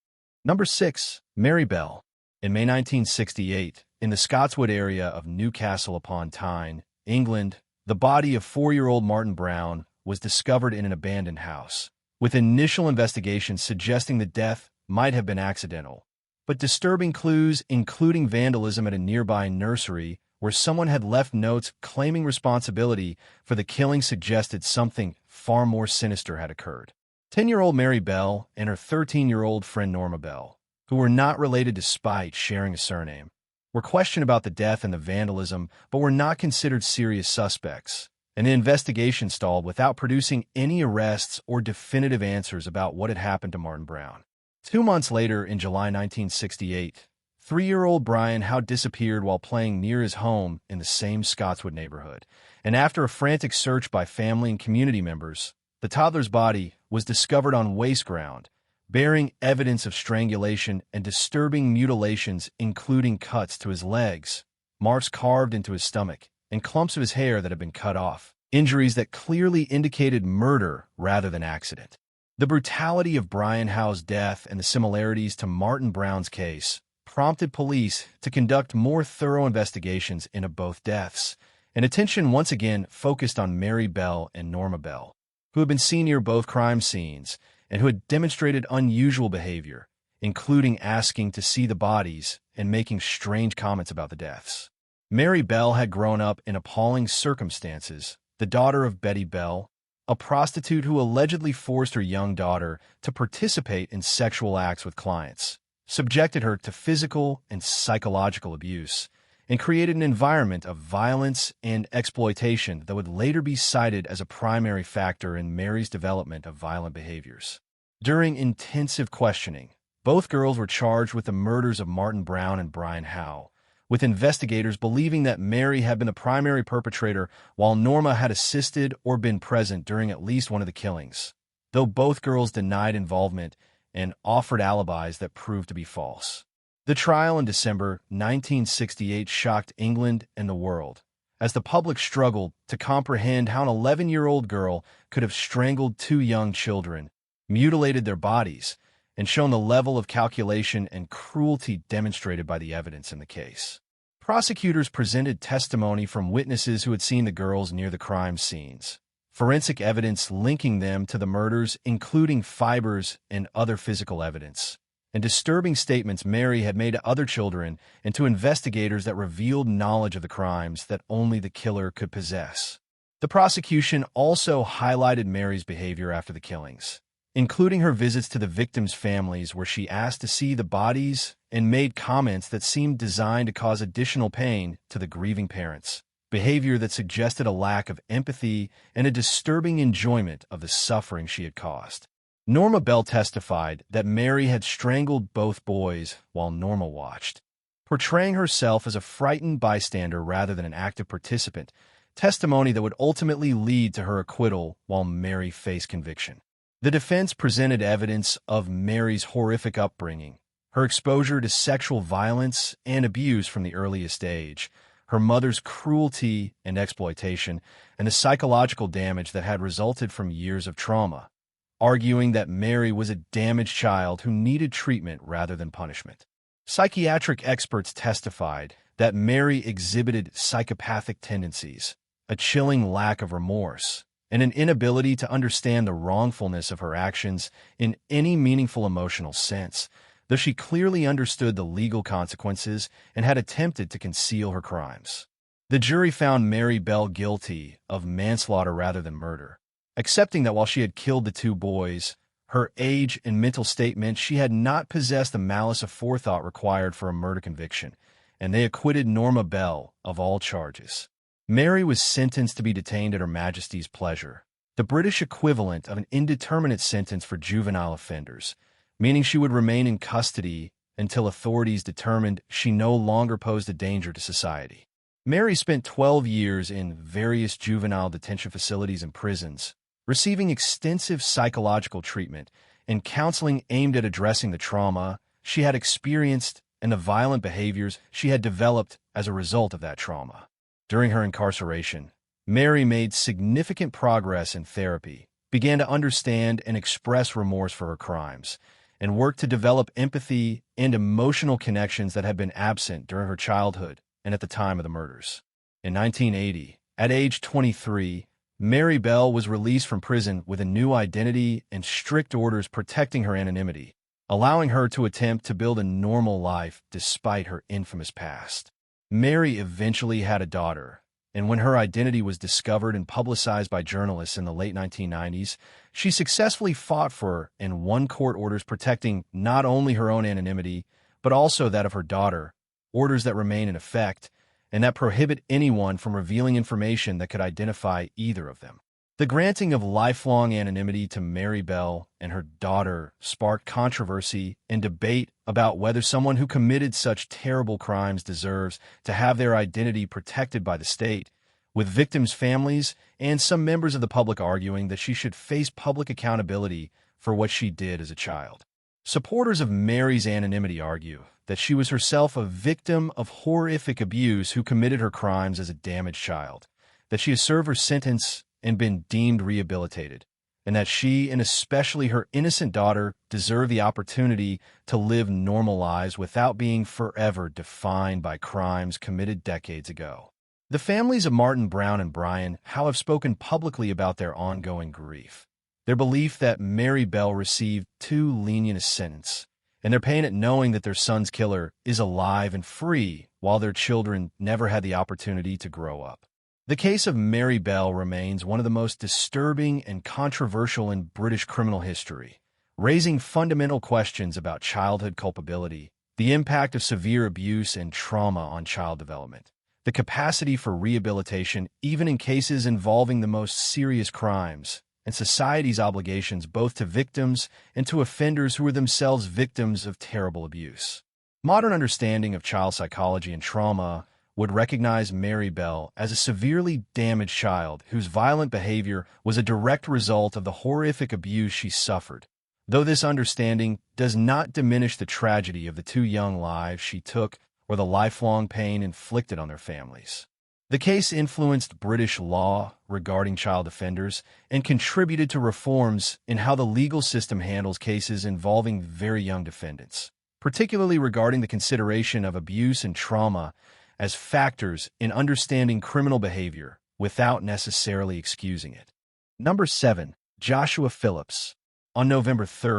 Number 6. Mary Bell. In May 1968, in the Scotswood area of Newcastle upon Tyne, England, the body of 4-year-old Martin Brown was discovered in an abandoned house, with initial investigations suggesting the death might have been accidental, but disturbing clues including vandalism at a nearby nursery where someone had left notes claiming responsibility for the killing suggested something far more sinister had occurred. 10-year-old Mary Bell and her 13-year-old friend Norma Bell, who were not related despite sharing a surname, were questioned about the death and the vandalism but were not considered serious suspects, and the investigation stalled without producing any arrests or definitive answers about what had happened to Martin Brown. 2 months later, in July 1968, 3-year-old Brian Howe disappeared while playing near his home in the same Scotswood neighborhood, and after a frantic search by family and community members, the toddler's body was discovered on waste ground, bearing evidence of strangulation and disturbing mutilations including cuts to his legs, marks carved into his stomach, and clumps of his hair that had been cut off, injuries that clearly indicated murder rather than accident. The brutality of Brian Howe's death and the similarities to Martin Brown's case prompted police to conduct more thorough investigations into both deaths, and attention once again focused on Mary Bell and Norma Bell, who had been seen near both crime scenes and who had demonstrated unusual behavior, including asking to see the bodies and making strange comments about the deaths. Mary Bell had grown up in appalling circumstances, the daughter of Betty Bell, a prostitute who allegedly forced her young daughter to participate in sexual acts with clients, subjected her to physical and psychological abuse, and created an environment of violence and exploitation that would later be cited as a primary factor in Mary's development of violent behaviors. During intensive questioning, both girls were charged with the murders of Martin Brown and Brian Howe, with investigators believing that Mary had been the primary perpetrator while Norma had assisted or been present during at least one of the killings, though both girls denied involvement and offered alibis that proved to be false. The trial in December 1968 shocked England and the world, as the public struggled to comprehend how an 11-year-old girl could have strangled 2 young children, mutilated their bodies, and shown the level of calculation and cruelty demonstrated by the evidence in the case. Prosecutors presented testimony from witnesses who had seen the girls near the crime scenes, forensic evidence linking them to the murders, including fibers and other physical evidence, and disturbing statements Mary had made to other children and to investigators that revealed knowledge of the crimes that only the killer could possess. The prosecution also highlighted Mary's behavior after the killings, including her visits to the victims' families where she asked to see the bodies and made comments that seemed designed to cause additional pain to the grieving parents, behavior that suggested a lack of empathy and a disturbing enjoyment of the suffering she had caused. Norma Bell testified that Mary had strangled both boys while Norma watched, portraying herself as a frightened bystander rather than an active participant, testimony that would ultimately lead to her acquittal while Mary faced conviction. The defense presented evidence of Mary's horrific upbringing, her exposure to sexual violence and abuse from the earliest age, her mother's cruelty and exploitation, and the psychological damage that had resulted from years of trauma, arguing that Mary was a damaged child who needed treatment rather than punishment. Psychiatric experts testified that Mary exhibited psychopathic tendencies, a chilling lack of remorse, and an inability to understand the wrongfulness of her actions in any meaningful emotional sense, though she clearly understood the legal consequences and had attempted to conceal her crimes. The jury found Mary Bell guilty of manslaughter rather than murder, accepting that while she had killed the two boys, her age and mental state meant she had not possessed the malice aforethought required for a murder conviction, and they acquitted Norma Bell of all charges. Mary was sentenced to be detained at Her Majesty's pleasure, the British equivalent of an indeterminate sentence for juvenile offenders, meaning she would remain in custody until authorities determined she no longer posed a danger to society. Mary spent 12 years in various juvenile detention facilities and prisons, receiving extensive psychological treatment and counseling aimed at addressing the trauma she had experienced and the violent behaviors she had developed as a result of that trauma. During her incarceration, Mary made significant progress in therapy, began to understand and express remorse for her crimes, and worked to develop empathy and emotional connections that had been absent during her childhood and at the time of the murders. In 1980, at age 23, Mary Bell was released from prison with a new identity and strict orders protecting her anonymity, allowing her to attempt to build a normal life despite her infamous past. Mary eventually had a daughter, and when her identity was discovered and publicized by journalists in the late 1990s, she successfully fought for and won court orders protecting not only her own anonymity, but also that of her daughter, orders that remain in effect and that prohibit anyone from revealing information that could identify either of them. The granting of lifelong anonymity to Mary Bell and her daughter sparked controversy and debate about whether someone who committed such terrible crimes deserves to have their identity protected by the state, with victims' families and some members of the public arguing that she should face public accountability for what she did as a child. Supporters of Mary's anonymity argue that she was herself a victim of horrific abuse who committed her crimes as a damaged child, that she has served her sentence and been deemed rehabilitated, and that she, and especially her innocent daughter, deserve the opportunity to live normal lives without being forever defined by crimes committed decades ago. The families of Martin Brown and Brian Howe have spoken publicly about their ongoing grief, their belief that Mary Bell received too lenient a sentence, and their pain at knowing that their son's killer is alive and free while their children never had the opportunity to grow up. The case of Mary Bell remains one of the most disturbing and controversial in British criminal history, raising fundamental questions about childhood culpability, the impact of severe abuse and trauma on child development, the capacity for rehabilitation even in cases involving the most serious crimes, and society's obligations both to victims and to offenders who are themselves victims of terrible abuse. Modern understanding of child psychology and trauma would recognize Mary Bell as a severely damaged child whose violent behavior was a direct result of the horrific abuse she suffered, though this understanding does not diminish the tragedy of the two young lives she took or the lifelong pain inflicted on their families. The case influenced British law regarding child offenders and contributed to reforms in how the legal system handles cases involving very young defendants, particularly regarding the consideration of abuse and trauma as factors in understanding criminal behavior without necessarily excusing it. Number 7. Joshua Phillips. On November 3,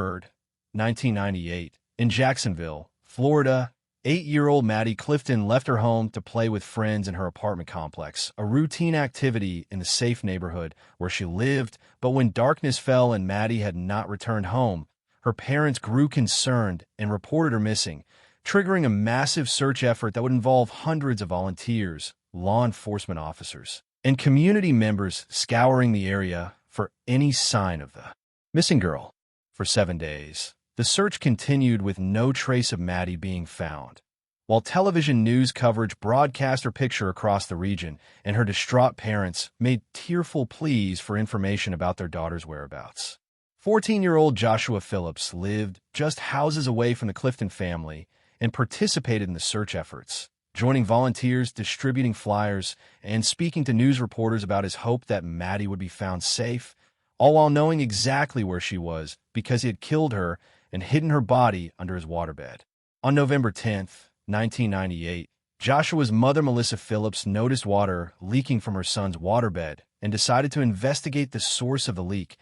1998, in Jacksonville, Florida, 8-year-old Maddie Clifton left her home to play with friends in her apartment complex, a routine activity in the safe neighborhood where she lived, but when darkness fell and Maddie had not returned home, her parents grew concerned and reported her missing, triggering a massive search effort that would involve hundreds of volunteers, law enforcement officers, and community members scouring the area for any sign of the missing girl. For 7 days, the search continued with no trace of Maddie being found, while television news coverage broadcast her picture across the region, and her distraught parents made tearful pleas for information about their daughter's whereabouts. 14-year-old Joshua Phillips lived just houses away from the Clifton family and participated in the search efforts, joining volunteers, distributing flyers, and speaking to news reporters about his hope that Maddie would be found safe, all while knowing exactly where she was because he had killed her and hidden her body under his waterbed. On November 10, 1998, Joshua's mother, Melissa Phillips, noticed water leaking from her son's waterbed and decided to investigate the source of the leak,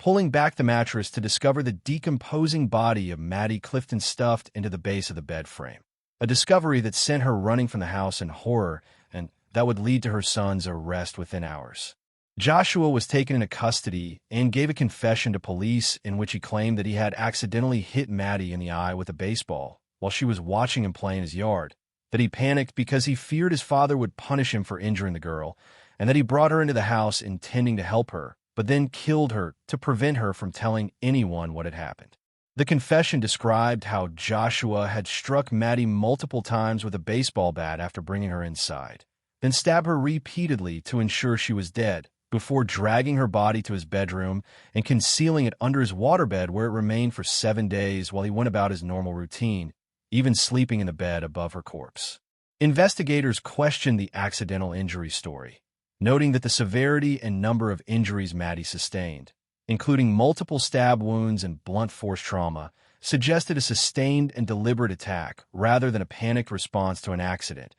pulling back the mattress to discover the decomposing body of Maddie Clifton stuffed into the base of the bed frame. A discovery that sent her running from the house in horror and that would lead to her son's arrest within hours. Joshua was taken into custody and gave a confession to police in which he claimed that he had accidentally hit Maddie in the eye with a baseball while she was watching him play in his yard, that he panicked because he feared his father would punish him for injuring the girl, and that he brought her into the house intending to help her, but then killed her to prevent her from telling anyone what had happened. The confession described how Joshua had struck Maddie multiple times with a baseball bat after bringing her inside, then stabbed her repeatedly to ensure she was dead, before dragging her body to his bedroom and concealing it under his waterbed where it remained for 7 days while he went about his normal routine, even sleeping in the bed above her corpse. Investigators questioned the accidental injury story, noting that the severity and number of injuries Maddie sustained, including multiple stab wounds and blunt force trauma, suggested a sustained and deliberate attack rather than a panicked response to an accident,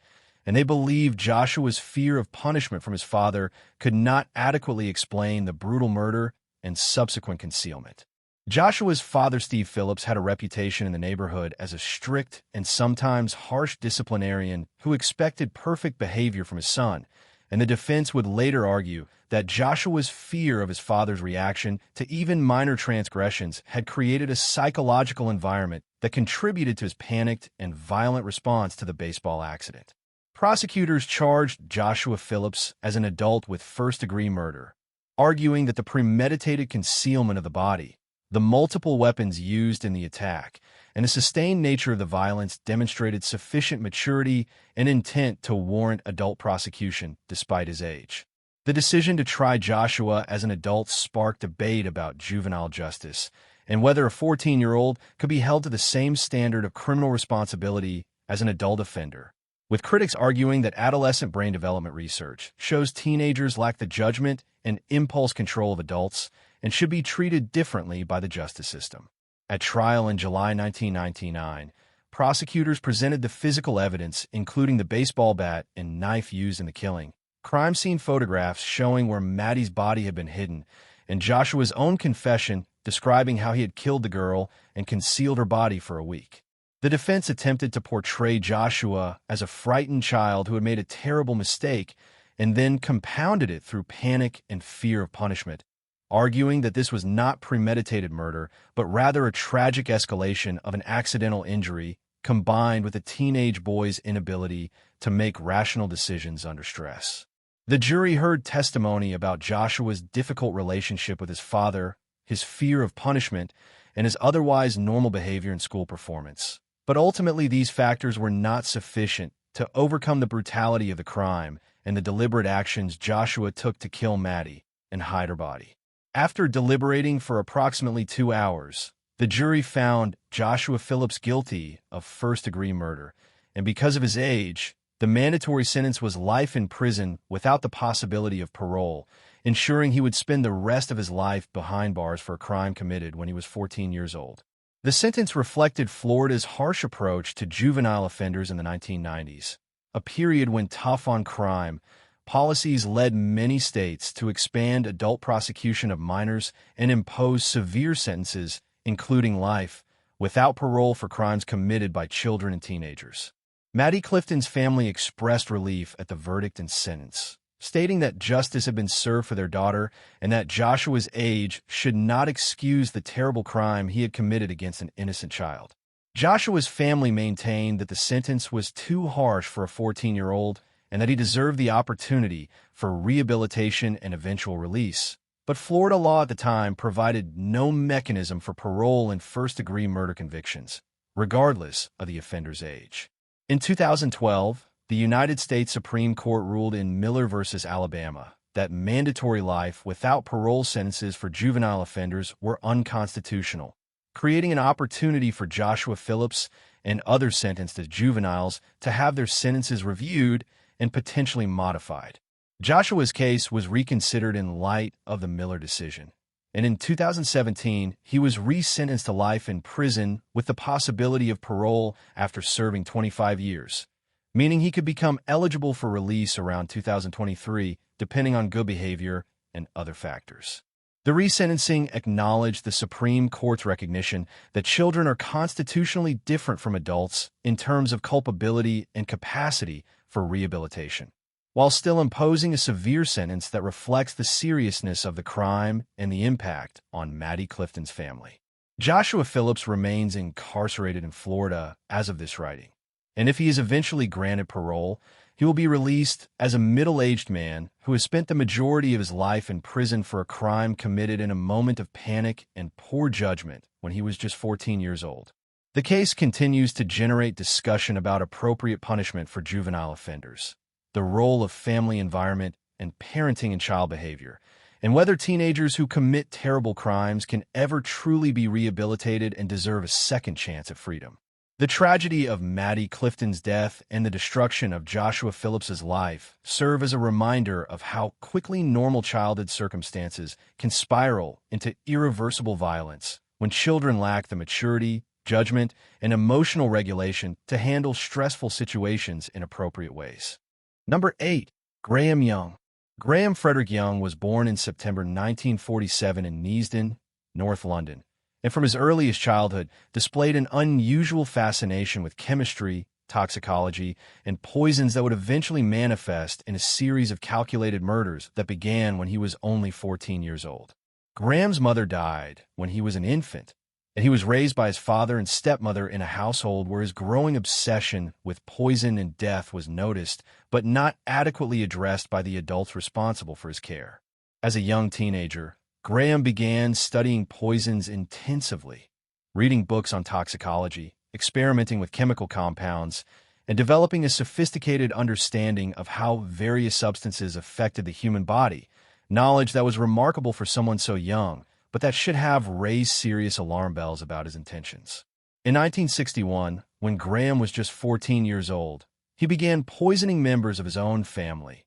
and they believed Joshua's fear of punishment from his father could not adequately explain the brutal murder and subsequent concealment. Joshua's father, Steve Phillips, had a reputation in the neighborhood as a strict and sometimes harsh disciplinarian who expected perfect behavior from his son, and the defense would later argue that Joshua's fear of his father's reaction to even minor transgressions had created a psychological environment that contributed to his panicked and violent response to the baseball accident. Prosecutors charged Joshua Phillips as an adult with first-degree murder, arguing that the premeditated concealment of the body, the multiple weapons used in the attack, and the sustained nature of the violence demonstrated sufficient maturity and intent to warrant adult prosecution despite his age. The decision to try Joshua as an adult sparked debate about juvenile justice and whether a 14-year-old could be held to the same standard of criminal responsibility as an adult offender, with critics arguing that adolescent brain development research shows teenagers lack the judgment and impulse control of adults and should be treated differently by the justice system. At trial in July 1999, prosecutors presented the physical evidence, including the baseball bat and knife used in the killing, crime scene photographs showing where Maddie's body had been hidden, and Joshua's own confession describing how he had killed the girl and concealed her body for a week. The defense attempted to portray Joshua as a frightened child who had made a terrible mistake and then compounded it through panic and fear of punishment, arguing that this was not premeditated murder, but rather a tragic escalation of an accidental injury combined with a teenage boy's inability to make rational decisions under stress. The jury heard testimony about Joshua's difficult relationship with his father, his fear of punishment, and his otherwise normal behavior in school performance. But ultimately, these factors were not sufficient to overcome the brutality of the crime and the deliberate actions Joshua took to kill Maddie and hide her body. After deliberating for approximately 2 hours, the jury found Joshua Phillips guilty of first-degree murder, and because of his age, the mandatory sentence was life in prison without the possibility of parole, ensuring he would spend the rest of his life behind bars for a crime committed when he was 14 years old. The sentence reflected Florida's harsh approach to juvenile offenders in the 1990s, a period when tough on crime policies led many states to expand adult prosecution of minors and impose severe sentences, including life, without parole for crimes committed by children and teenagers. Maddie Clifton's family expressed relief at the verdict and sentence, stating that justice had been served for their daughter and that Joshua's age should not excuse the terrible crime he had committed against an innocent child. Joshua's family maintained that the sentence was too harsh for a 14-year-old and that he deserved the opportunity for rehabilitation and eventual release. But Florida law at the time provided no mechanism for parole in first-degree murder convictions, regardless of the offender's age. In 2012, the United States Supreme Court ruled in Miller v. Alabama that mandatory life without parole sentences for juvenile offenders were unconstitutional, creating an opportunity for Joshua Phillips and other sentenced as juveniles to have their sentences reviewed and potentially modified. Joshua's case was reconsidered in light of the Miller decision, and in 2017, he was resentenced to life in prison with the possibility of parole after serving 25 years. Meaning he could become eligible for release around 2023, depending on good behavior and other factors. The resentencing acknowledged the Supreme Court's recognition that children are constitutionally different from adults in terms of culpability and capacity for rehabilitation, while still imposing a severe sentence that reflects the seriousness of the crime and the impact on Maddie Clifton's family. Joshua Phillips remains incarcerated in Florida as of this writing, and if he is eventually granted parole, he will be released as a middle-aged man who has spent the majority of his life in prison for a crime committed in a moment of panic and poor judgment when he was just 14 years old. The case continues to generate discussion about appropriate punishment for juvenile offenders, the role of family environment and parenting and child behavior, and whether teenagers who commit terrible crimes can ever truly be rehabilitated and deserve a second chance at freedom. The tragedy of Maddie Clifton's death and the destruction of Joshua Phillips's life serve as a reminder of how quickly normal childhood circumstances can spiral into irreversible violence when children lack the maturity, judgment, and emotional regulation to handle stressful situations in appropriate ways. Number 8. Graham Young. Graham Frederick Young was born in September 1947 in Neasden, North London, and from his earliest childhood displayed an unusual fascination with chemistry, toxicology, and poisons that would eventually manifest in a series of calculated murders that began when he was only 14 years old. Graham's mother died when he was an infant, and he was raised by his father and stepmother in a household where his growing obsession with poison and death was noticed but not adequately addressed by the adults responsible for his care. As a young teenager, Graham began studying poisons intensively, reading books on toxicology, experimenting with chemical compounds, and developing a sophisticated understanding of how various substances affected the human body, knowledge that was remarkable for someone so young, but that should have raised serious alarm bells about his intentions. In 1961, when Graham was just 14 years old, he began poisoning members of his own family,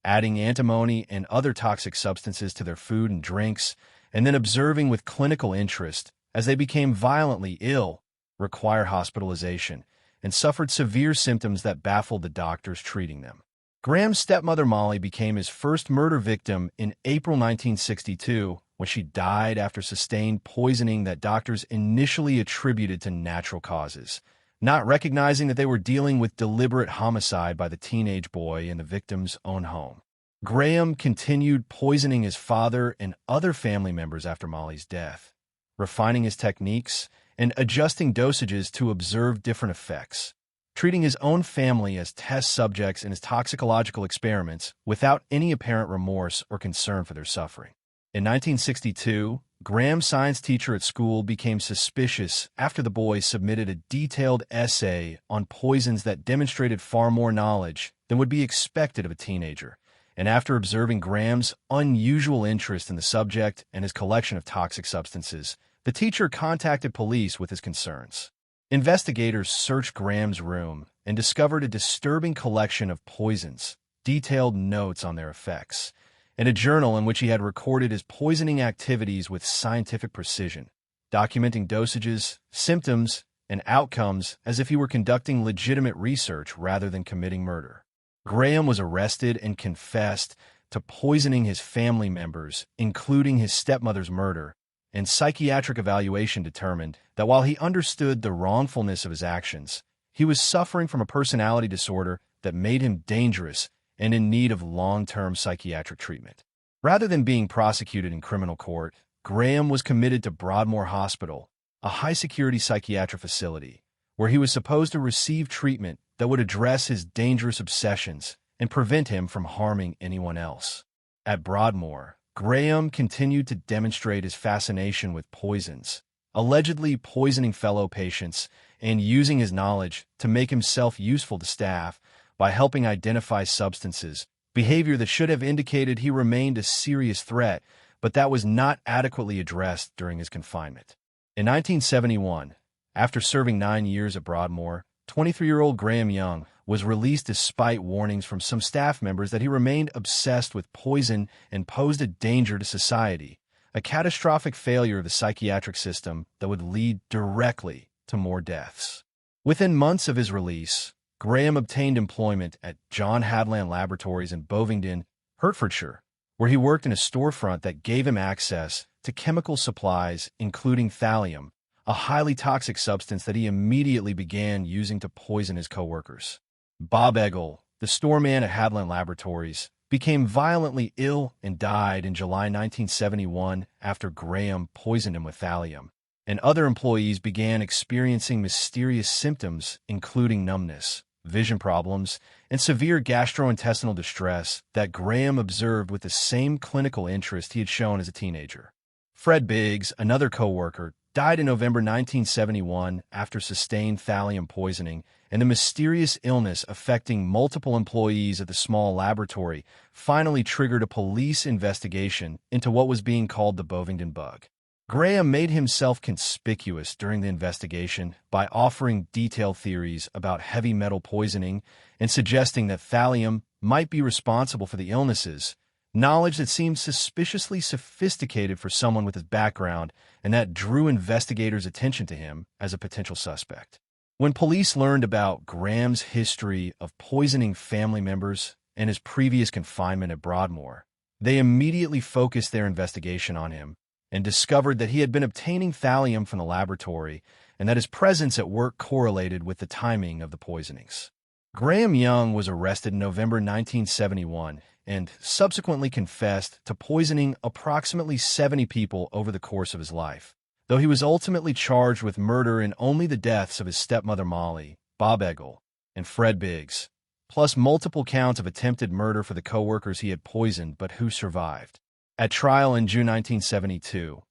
adding antimony and other toxic substances to their food and drinks, and then observing with clinical interest as they became violently ill, required hospitalization, and suffered severe symptoms that baffled the doctors treating them. Graham's stepmother Molly became his first murder victim in April 1962 when she died after sustained poisoning that doctors initially attributed to natural causes, not recognizing that they were dealing with deliberate homicide by the teenage boy in the victim's own home. Graham continued poisoning his father and other family members after Molly's death, refining his techniques and adjusting dosages to observe different effects, treating his own family as test subjects in his toxicological experiments without any apparent remorse or concern for their suffering. In 1962, Graham's science teacher at school became suspicious after the boy submitted a detailed essay on poisons that demonstrated far more knowledge than would be expected of a teenager, and after observing Graham's unusual interest in the subject and his collection of toxic substances, the teacher contacted police with his concerns. Investigators searched Graham's room and discovered a disturbing collection of poisons, detailed notes on their effects, and a journal in which he had recorded his poisoning activities with scientific precision, documenting dosages, symptoms, and outcomes as if he were conducting legitimate research rather than committing murder. Graham was arrested and confessed to poisoning his family members, including his stepmother's murder, and psychiatric evaluation determined that while he understood the wrongfulness of his actions, he was suffering from a personality disorder that made him dangerous and in need of long-term psychiatric treatment. Rather than being prosecuted in criminal court, Graham was committed to Broadmoor Hospital, a high-security psychiatric facility, where he was supposed to receive treatment that would address his dangerous obsessions and prevent him from harming anyone else. At Broadmoor, Graham continued to demonstrate his fascination with poisons, allegedly poisoning fellow patients and using his knowledge to make himself useful to staff by helping identify substances, behavior that should have indicated he remained a serious threat, but that was not adequately addressed during his confinement. In 1971, after serving 9 years at Broadmoor, 23-year-old Graham Young was released despite warnings from some staff members that he remained obsessed with poison and posed a danger to society, a catastrophic failure of the psychiatric system that would lead directly to more deaths. Within months of his release, Graham obtained employment at John Hadland Laboratories in Bovingdon, Hertfordshire, where he worked in a storefront that gave him access to chemical supplies, including thallium, a highly toxic substance that he immediately began using to poison his coworkers. Bob Eggle, the storeman at Haviland Laboratories, became violently ill and died in July 1971 after Graham poisoned him with thallium, and other employees began experiencing mysterious symptoms, including numbness, vision problems, and severe gastrointestinal distress that Graham observed with the same clinical interest he had shown as a teenager. Fred Biggs, another coworker, died in November 1971 after sustained thallium poisoning, and the mysterious illness affecting multiple employees at the small laboratory finally triggered a police investigation into what was being called the Bovingdon bug. Graham made himself conspicuous during the investigation by offering detailed theories about heavy metal poisoning and suggesting that thallium might be responsible for the illnesses, knowledge that seemed suspiciously sophisticated for someone with his background and that drew investigators' attention to him as a potential suspect. When police learned about Graham's history of poisoning family members and his previous confinement at Broadmoor, they immediately focused their investigation on him and discovered that he had been obtaining thallium from the laboratory and that his presence at work correlated with the timing of the poisonings. Graham Young was arrested in November 1971 and subsequently confessed to poisoning approximately 70 people over the course of his life, though he was ultimately charged with murder in only the deaths of his stepmother Molly, Bob Eggle, and Fred Biggs, plus multiple counts of attempted murder for the coworkers he had poisoned but who survived. At trial in June 1972,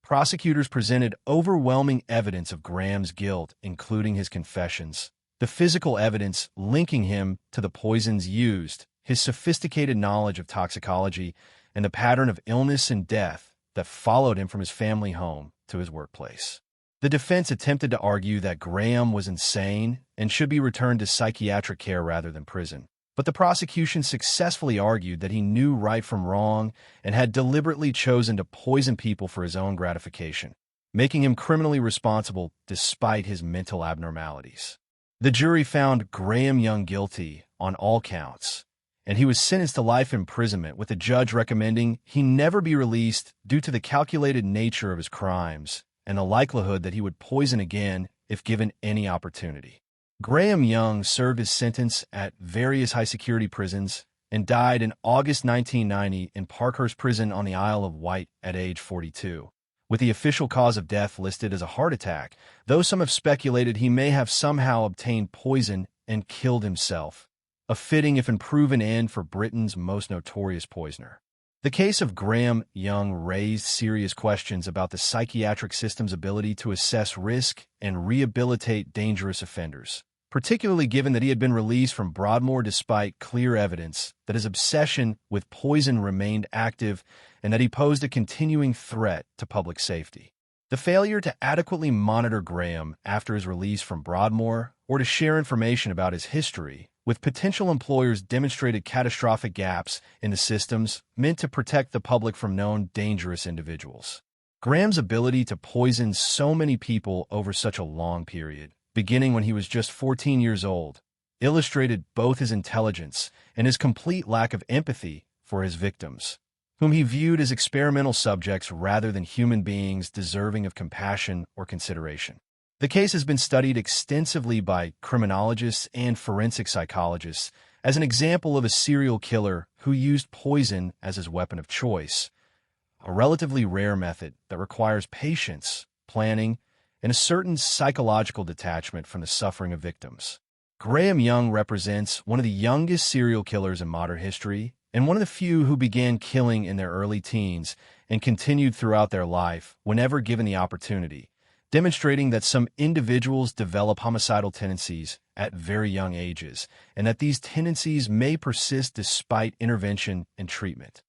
prosecutors presented overwhelming evidence of Graham's guilt, including his confessions, the physical evidence linking him to the poisons used, his sophisticated knowledge of toxicology, and the pattern of illness and death that followed him from his family home to his workplace. The defense attempted to argue that Graham was insane and should be returned to psychiatric care rather than prison, but the prosecution successfully argued that he knew right from wrong and had deliberately chosen to poison people for his own gratification, making him criminally responsible despite his mental abnormalities. The jury found Graham Young guilty on all counts, and he was sentenced to life imprisonment, with the judge recommending he never be released due to the calculated nature of his crimes and the likelihood that he would poison again if given any opportunity. Graham Young served his sentence at various high-security prisons and died in August 1990 in Parkhurst Prison on the Isle of Wight at age 42, with the official cause of death listed as a heart attack, though some have speculated he may have somehow obtained poison and killed himself, a fitting if unproven end for Britain's most notorious poisoner. The case of Graham Young raised serious questions about the psychiatric system's ability to assess risk and rehabilitate dangerous offenders, particularly given that he had been released from Broadmoor despite clear evidence that his obsession with poison remained active and that he posed a continuing threat to public safety. The failure to adequately monitor Graham after his release from Broadmoor or to share information about his history with potential employers demonstrated catastrophic gaps in the systems meant to protect the public from known dangerous individuals. Graham's ability to poison so many people over such a long period, beginning when he was just 14 years old, illustrated both his intelligence and his complete lack of empathy for his victims, whom he viewed as experimental subjects rather than human beings deserving of compassion or consideration. The case has been studied extensively by criminologists and forensic psychologists as an example of a serial killer who used poison as his weapon of choice, a relatively rare method that requires patience, planning, and a certain psychological detachment from the suffering of victims. Graham Young represents one of the youngest serial killers in modern history and one of the few who began killing in their early teens and continued throughout their life whenever given the opportunity, demonstrating that some individuals develop homicidal tendencies at very young ages, and that these tendencies may persist despite intervention and treatment.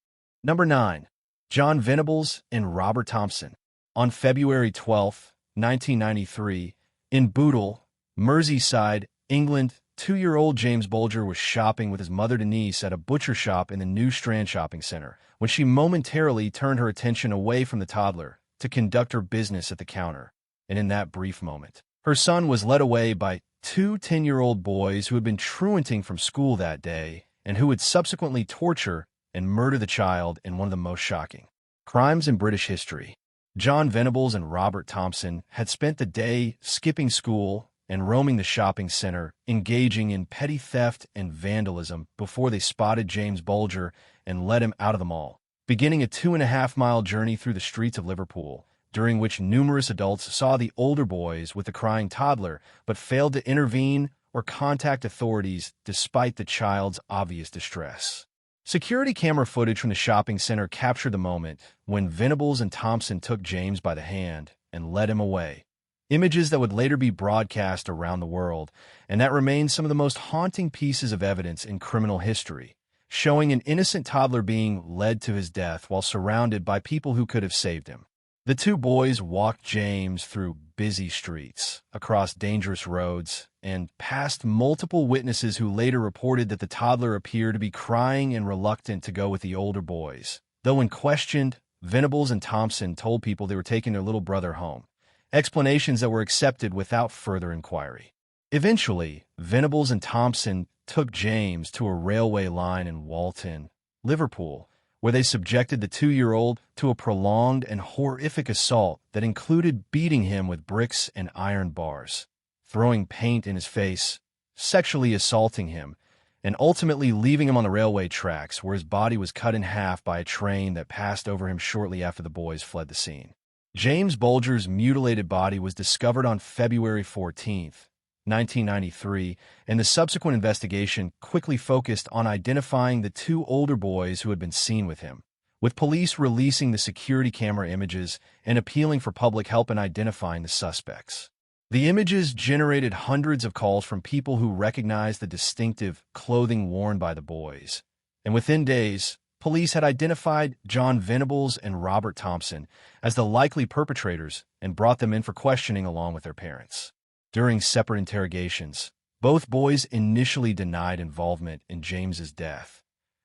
Number 9. John Venables and Robert Thompson. On February 12, 1993, in Bootle, Merseyside, England, 2-year-old James Bulger was shopping with his mother Denise at a butcher shop in the New Strand shopping center when she momentarily turned her attention away from the toddler to conduct her business at the counter. And in that brief moment, her son was led away by two 10-year-old boys who had been truanting from school that day and who would subsequently torture and murder the child in one of the most shocking crimes in British history. John Venables and Robert Thompson had spent the day skipping school and roaming the shopping center, engaging in petty theft and vandalism before they spotted James Bulger and led him out of the mall, beginning a 2.5-mile journey through the streets of Liverpool, during which numerous adults saw the older boys with the crying toddler but failed to intervene or contact authorities despite the child's obvious distress. Security camera footage from the shopping center captured the moment when Venables and Thompson took James by the hand and led him away. Images that would later be broadcast around the world, and that remains some of the most haunting pieces of evidence in criminal history, showing an innocent toddler being led to his death while surrounded by people who could have saved him. The two boys walked James through busy streets, across dangerous roads, and past multiple witnesses who later reported that the toddler appeared to be crying and reluctant to go with the older boys. Though when questioned, Venables and Thompson told people they were taking their little brother home, explanations that were accepted without further inquiry. Eventually, Venables and Thompson took James to a railway line in Walton, Liverpool, where they subjected the 2-year-old to a prolonged and horrific assault that included beating him with bricks and iron bars, throwing paint in his face, sexually assaulting him, and ultimately leaving him on the railway tracks where his body was cut in half by a train that passed over him shortly after the boys fled the scene. James Bulger's mutilated body was discovered on February 14, 1993, and the subsequent investigation quickly focused on identifying the two older boys who had been seen with him, with police releasing the security camera images and appealing for public help in identifying the suspects. The images generated hundreds of calls from people who recognized the distinctive clothing worn by the boys, and within days, police had identified John Venables and Robert Thompson as the likely perpetrators and brought them in for questioning along with their parents. During separate interrogations, both boys initially denied involvement in James's death,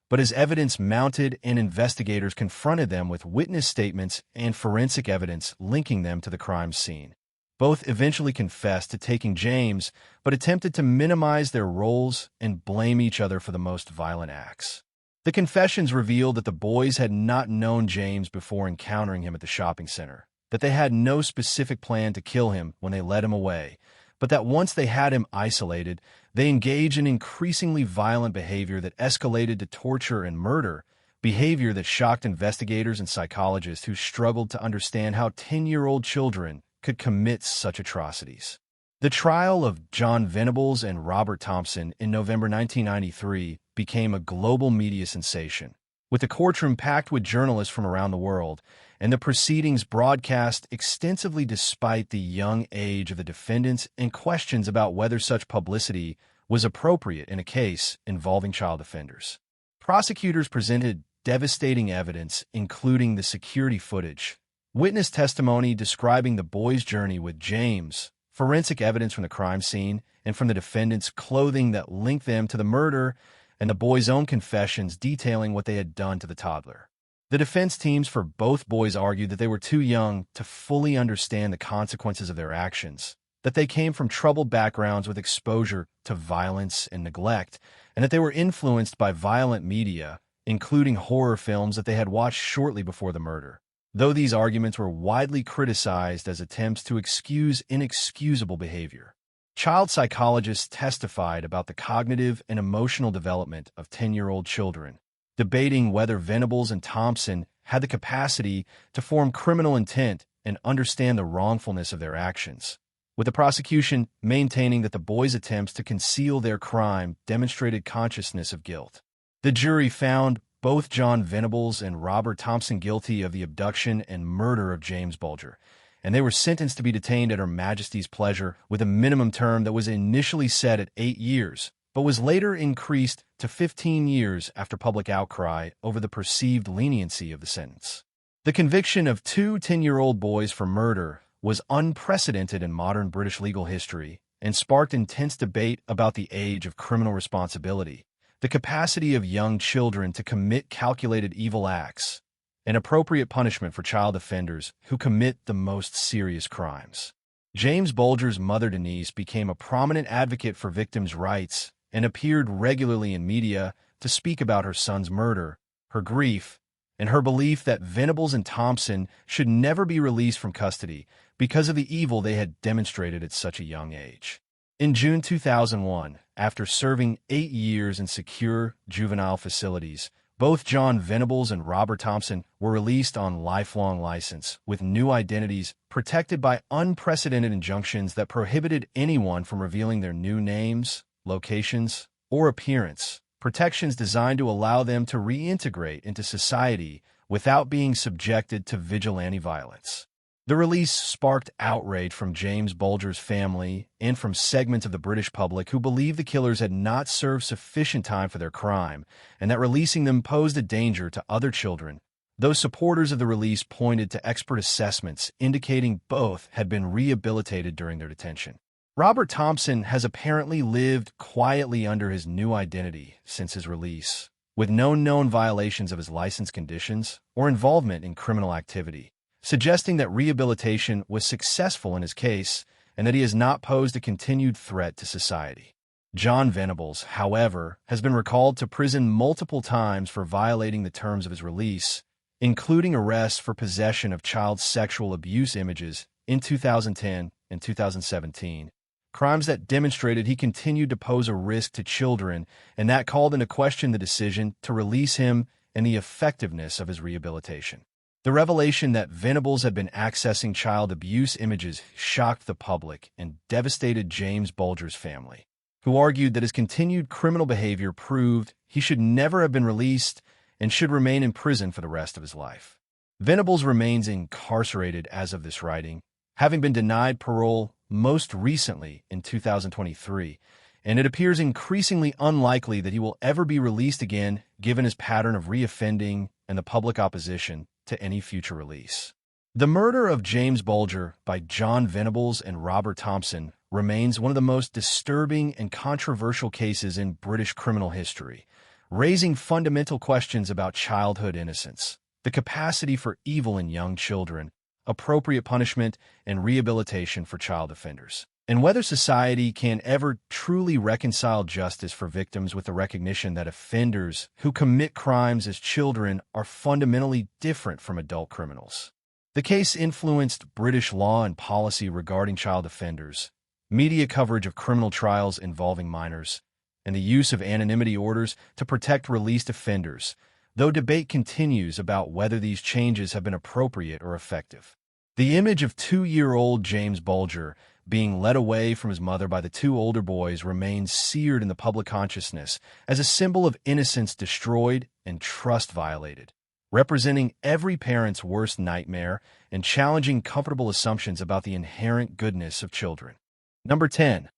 but as evidence mounted and investigators confronted them with witness statements and forensic evidence linking them to the crime scene. Both eventually confessed to taking James, but attempted to minimize their roles and blame each other for the most violent acts. The confessions revealed that the boys had not known James before encountering him at the shopping center, that they had no specific plan to kill him when they led him away, but that once they had him isolated, they engaged in increasingly violent behavior that escalated to torture and murder, behavior that shocked investigators and psychologists who struggled to understand how 10-year-old children could commit such atrocities. The trial of John Venables and Robert Thompson in November 1993 became a global media sensation, with the courtroom packed with journalists from around the world, and the proceedings broadcast extensively despite the young age of the defendants and questions about whether such publicity was appropriate in a case involving child offenders. Prosecutors presented devastating evidence, including the security footage, witness testimony describing the boys' journey with James, forensic evidence from the crime scene and from the defendants' clothing that linked them to the murder, and the boys' own confessions detailing what they had done to the toddler. The defense teams for both boys argued that they were too young to fully understand the consequences of their actions, that they came from troubled backgrounds with exposure to violence and neglect, and that they were influenced by violent media, including horror films that they had watched shortly before the murder. Though these arguments were widely criticized as attempts to excuse inexcusable behavior, child psychologists testified about the cognitive and emotional development of 10-year-old children, debating whether Venables and Thompson had the capacity to form criminal intent and understand the wrongfulness of their actions, with the prosecution maintaining that the boys' attempts to conceal their crime demonstrated consciousness of guilt. The jury found both John Venables and Robert Thompson guilty of the abduction and murder of James Bulger, and they were sentenced to be detained at Her Majesty's pleasure with a minimum term that was initially set at 8 years, but was later increased to 15 years after public outcry over the perceived leniency of the sentence. The conviction of two 10-year-old boys for murder was unprecedented in modern British legal history and sparked intense debate about the age of criminal responsibility, the capacity of young children to commit calculated evil acts, and appropriate punishment for child offenders who commit the most serious crimes. James Bulger's mother, Denise, became a prominent advocate for victims' rights and appeared regularly in media to speak about her son's murder, her grief, and her belief that Venables and Thompson should never be released from custody because of the evil they had demonstrated at such a young age. In June 2001, after serving 8 years in secure juvenile facilities, both John Venables and Robert Thompson were released on lifelong license with new identities protected by unprecedented injunctions that prohibited anyone from revealing their new names, locations, or appearance, protections designed to allow them to reintegrate into society without being subjected to vigilante violence. The release sparked outrage from James Bulger's family and from segments of the British public who believed the killers had not served sufficient time for their crime and that releasing them posed a danger to other children. Those supporters of the release pointed to expert assessments indicating both had been rehabilitated during their detention. Robert Thompson has apparently lived quietly under his new identity since his release, with no known violations of his license conditions or involvement in criminal activity, suggesting that rehabilitation was successful in his case and that he has not posed a continued threat to society. John Venables, however, has been recalled to prison multiple times for violating the terms of his release, including arrests for possession of child sexual abuse images in 2010 and 2017, crimes that demonstrated he continued to pose a risk to children and that called into question the decision to release him and the effectiveness of his rehabilitation. The revelation that Venables had been accessing child abuse images shocked the public and devastated James Bulger's family, who argued that his continued criminal behavior proved he should never have been released and should remain in prison for the rest of his life. Venables remains incarcerated as of this writing, having been denied parole most recently in 2023, and it appears increasingly unlikely that he will ever be released again given his pattern of reoffending and the public opposition to any future release. The murder of James Bulger by John Venables and Robert Thompson remains one of the most disturbing and controversial cases in British criminal history, raising fundamental questions about childhood innocence, the capacity for evil in young children, appropriate punishment, and rehabilitation for child offenders, and whether society can ever truly reconcile justice for victims with the recognition that offenders who commit crimes as children are fundamentally different from adult criminals. The case influenced British law and policy regarding child offenders, media coverage of criminal trials involving minors, and the use of anonymity orders to protect released offenders, though debate continues about whether these changes have been appropriate or effective. The image of 2-year-old James Bulger being led away from his mother by the 2 older boys remains seared in the public consciousness as a symbol of innocence destroyed and trust violated, representing every parent's worst nightmare and challenging comfortable assumptions about the inherent goodness of children. Number 10.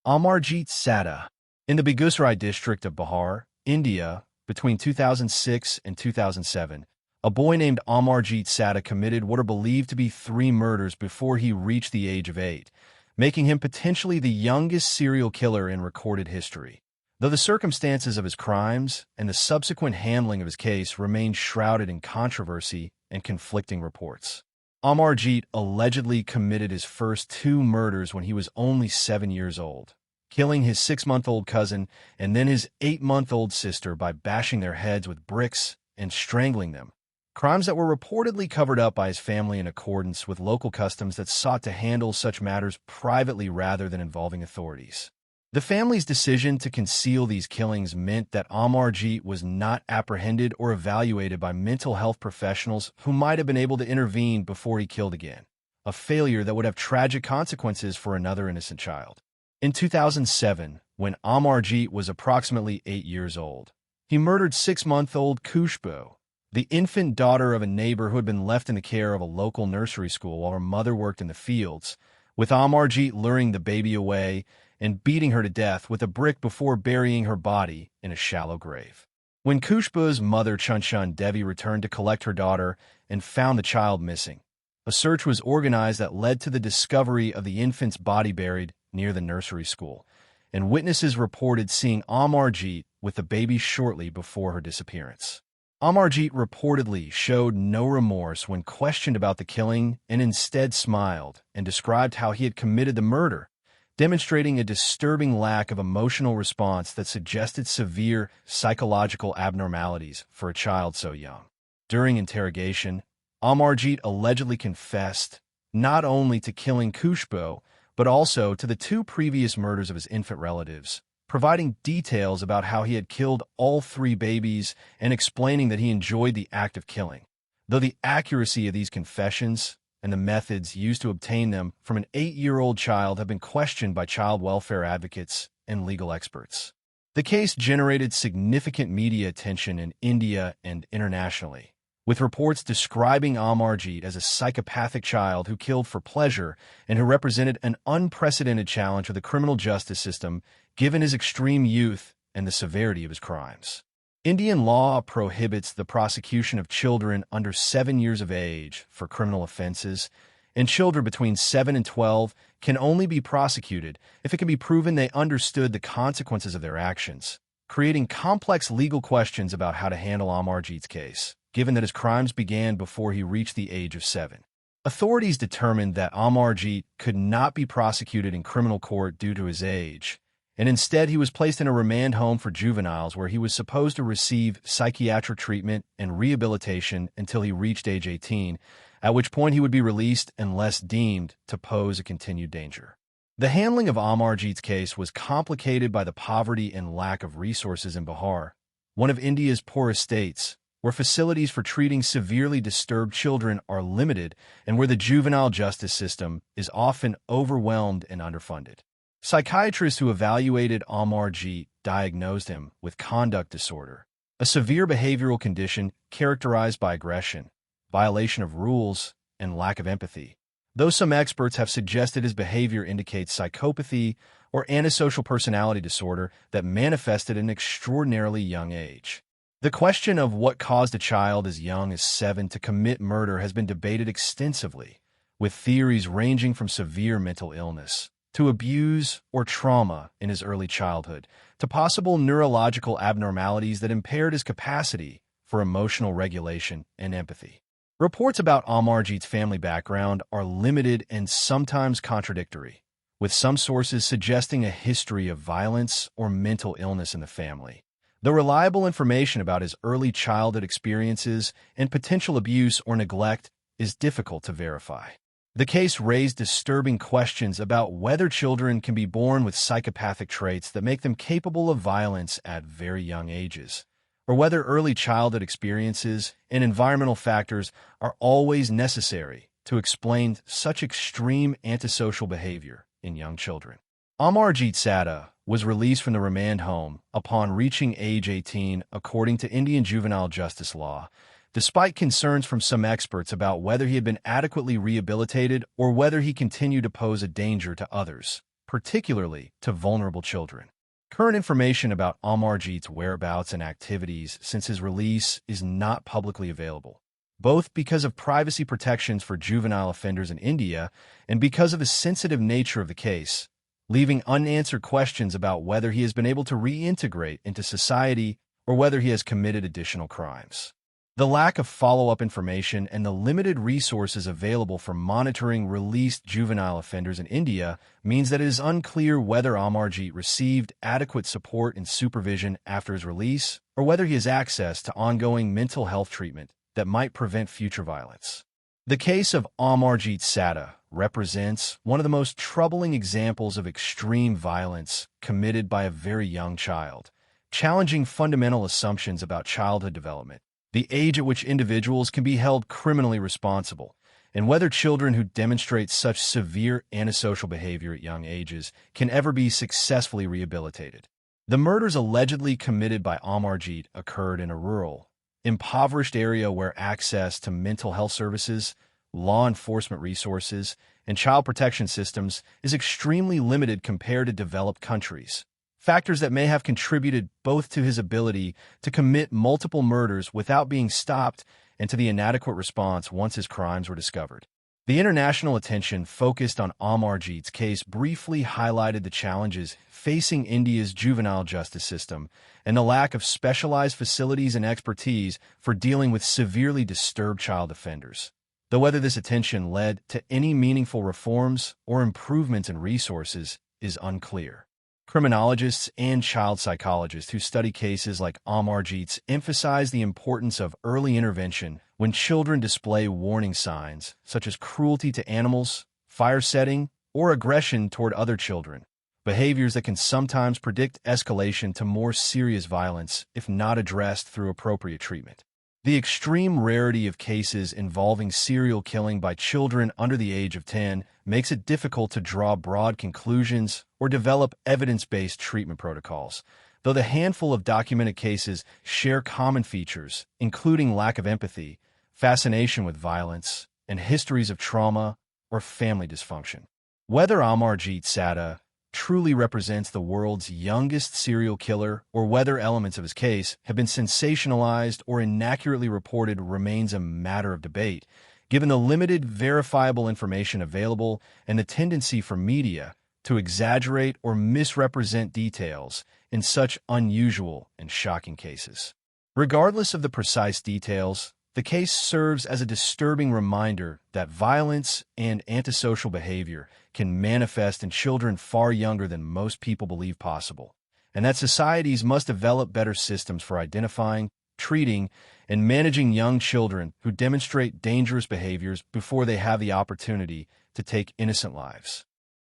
Amarjeet Sada. In the Begusarai district of Bihar, India, between 2006 and 2007, a boy named Amarjeet Sada committed what are believed to be 3 murders before he reached the age of 8, making him potentially the youngest serial killer in recorded history. Though the circumstances of his crimes and the subsequent handling of his case remain shrouded in controversy and conflicting reports. Amarjeet allegedly committed his first 2 murders when he was only 7 years old, killing his 6-month-old cousin and then his 8-month-old sister by bashing their heads with bricks and strangling them, crimes that were reportedly covered up by his family in accordance with local customs that sought to handle such matters privately rather than involving authorities. The family's decision to conceal these killings meant that Amarjeet was not apprehended or evaluated by mental health professionals who might have been able to intervene before he killed again, a failure that would have tragic consequences for another innocent child. In 2007, when Amarjeet was approximately 8 years old, he murdered 6-month-old Khushbu, the infant daughter of a neighbor who had been left in the care of a local nursery school while her mother worked in the fields, with Amarjeet luring the baby away and beating her to death with a brick before burying her body in a shallow grave. When Khushbu's mother Chunchun Devi returned to collect her daughter and found the child missing, a search was organized that led to the discovery of the infant's body buried near the nursery school, and witnesses reported seeing Amarjeet with the baby shortly before her disappearance. Amarjeet reportedly showed no remorse when questioned about the killing and instead smiled and described how he had committed the murder, demonstrating a disturbing lack of emotional response that suggested severe psychological abnormalities for a child so young. During interrogation, Amarjeet allegedly confessed not only to killing Khushbu, but also to the 2 previous murders of his infant relatives, providing details about how he had killed all 3 babies and explaining that he enjoyed the act of killing. Though the accuracy of these confessions and the methods used to obtain them from an 8-year-old child have been questioned by child welfare advocates and legal experts. The case generated significant media attention in India and internationally, with reports describing Amarjeet as a psychopathic child who killed for pleasure and who represented an unprecedented challenge for the criminal justice system given his extreme youth and the severity of his crimes. Indian law prohibits the prosecution of children under 7 years of age for criminal offenses, and children between 7 and 12 can only be prosecuted if it can be proven they understood the consequences of their actions, creating complex legal questions about how to handle Amarjeet's case, given that his crimes began before he reached the age of 7. Authorities determined that Amarjeet could not be prosecuted in criminal court due to his age, and instead he was placed in a remand home for juveniles where he was supposed to receive psychiatric treatment and rehabilitation until he reached age 18, at which point he would be released unless deemed to pose a continued danger. The handling of Amarjeet's case was complicated by the poverty and lack of resources in Bihar, one of India's poorest states, where facilities for treating severely disturbed children are limited and where the juvenile justice system is often overwhelmed and underfunded. Psychiatrists who evaluated Amarjeet diagnosed him with conduct disorder, a severe behavioral condition characterized by aggression, violation of rules, and lack of empathy. Though some experts have suggested his behavior indicates psychopathy or antisocial personality disorder that manifested at an extraordinarily young age. The question of what caused a child as young as 7 to commit murder has been debated extensively, with theories ranging from severe mental illness to abuse or trauma in his early childhood, to possible neurological abnormalities that impaired his capacity for emotional regulation and empathy. Reports about Amarjeet's family background are limited and sometimes contradictory, with some sources suggesting a history of violence or mental illness in the family. Though reliable information about his early childhood experiences and potential abuse or neglect is difficult to verify. The case raised disturbing questions about whether children can be born with psychopathic traits that make them capable of violence at very young ages, or whether early childhood experiences and environmental factors are always necessary to explain such extreme antisocial behavior in young children. Amarjeet Sada was released from the remand home upon reaching age 18 according to Indian juvenile justice law, despite concerns from some experts about whether he had been adequately rehabilitated or whether he continued to pose a danger to others, particularly to vulnerable children. Current information about Amarjeet's whereabouts and activities since his release is not publicly available, both because of privacy protections for juvenile offenders in India and because of the sensitive nature of the case, leaving unanswered questions about whether he has been able to reintegrate into society or whether he has committed additional crimes. The lack of follow-up information and the limited resources available for monitoring released juvenile offenders in India means that it is unclear whether Amarjeet received adequate support and supervision after his release or whether he has access to ongoing mental health treatment that might prevent future violence. The case of Amarjeet Sada represents one of the most troubling examples of extreme violence committed by a very young child, challenging fundamental assumptions about childhood development, the age at which individuals can be held criminally responsible, and whether children who demonstrate such severe antisocial behavior at young ages can ever be successfully rehabilitated. The murders allegedly committed by Amarjeet occurred in a rural, impoverished area where access to mental health services, law enforcement resources, and child protection systems is extremely limited compared to developed countries. Factors that may have contributed both to his ability to commit multiple murders without being stopped and to the inadequate response once his crimes were discovered. The international attention focused on Amarjeet's case briefly highlighted the challenges facing India's juvenile justice system and the lack of specialized facilities and expertise for dealing with severely disturbed child offenders. Though whether this attention led to any meaningful reforms or improvements in resources is unclear. Criminologists and child psychologists who study cases like Amarjeet's emphasize the importance of early intervention when children display warning signs, such as cruelty to animals, fire setting, or aggression toward other children, behaviors that can sometimes predict escalation to more serious violence if not addressed through appropriate treatment. The extreme rarity of cases involving serial killing by children under the age of 10 makes it difficult to draw broad conclusions or develop evidence-based treatment protocols, though the handful of documented cases share common features, including lack of empathy, fascination with violence, and histories of trauma or family dysfunction. Whether Amarjeet Sada truly represents the world's youngest serial killer or whether elements of his case have been sensationalized or inaccurately reported remains a matter of debate, given the limited verifiable information available and the tendency for media to exaggerate or misrepresent details in such unusual and shocking cases. Regardless of the precise details, the case serves as a disturbing reminder that violence and antisocial behavior can manifest in children far younger than most people believe possible, and that societies must develop better systems for identifying, treating, and managing young children who demonstrate dangerous behaviors before they have the opportunity to take innocent lives.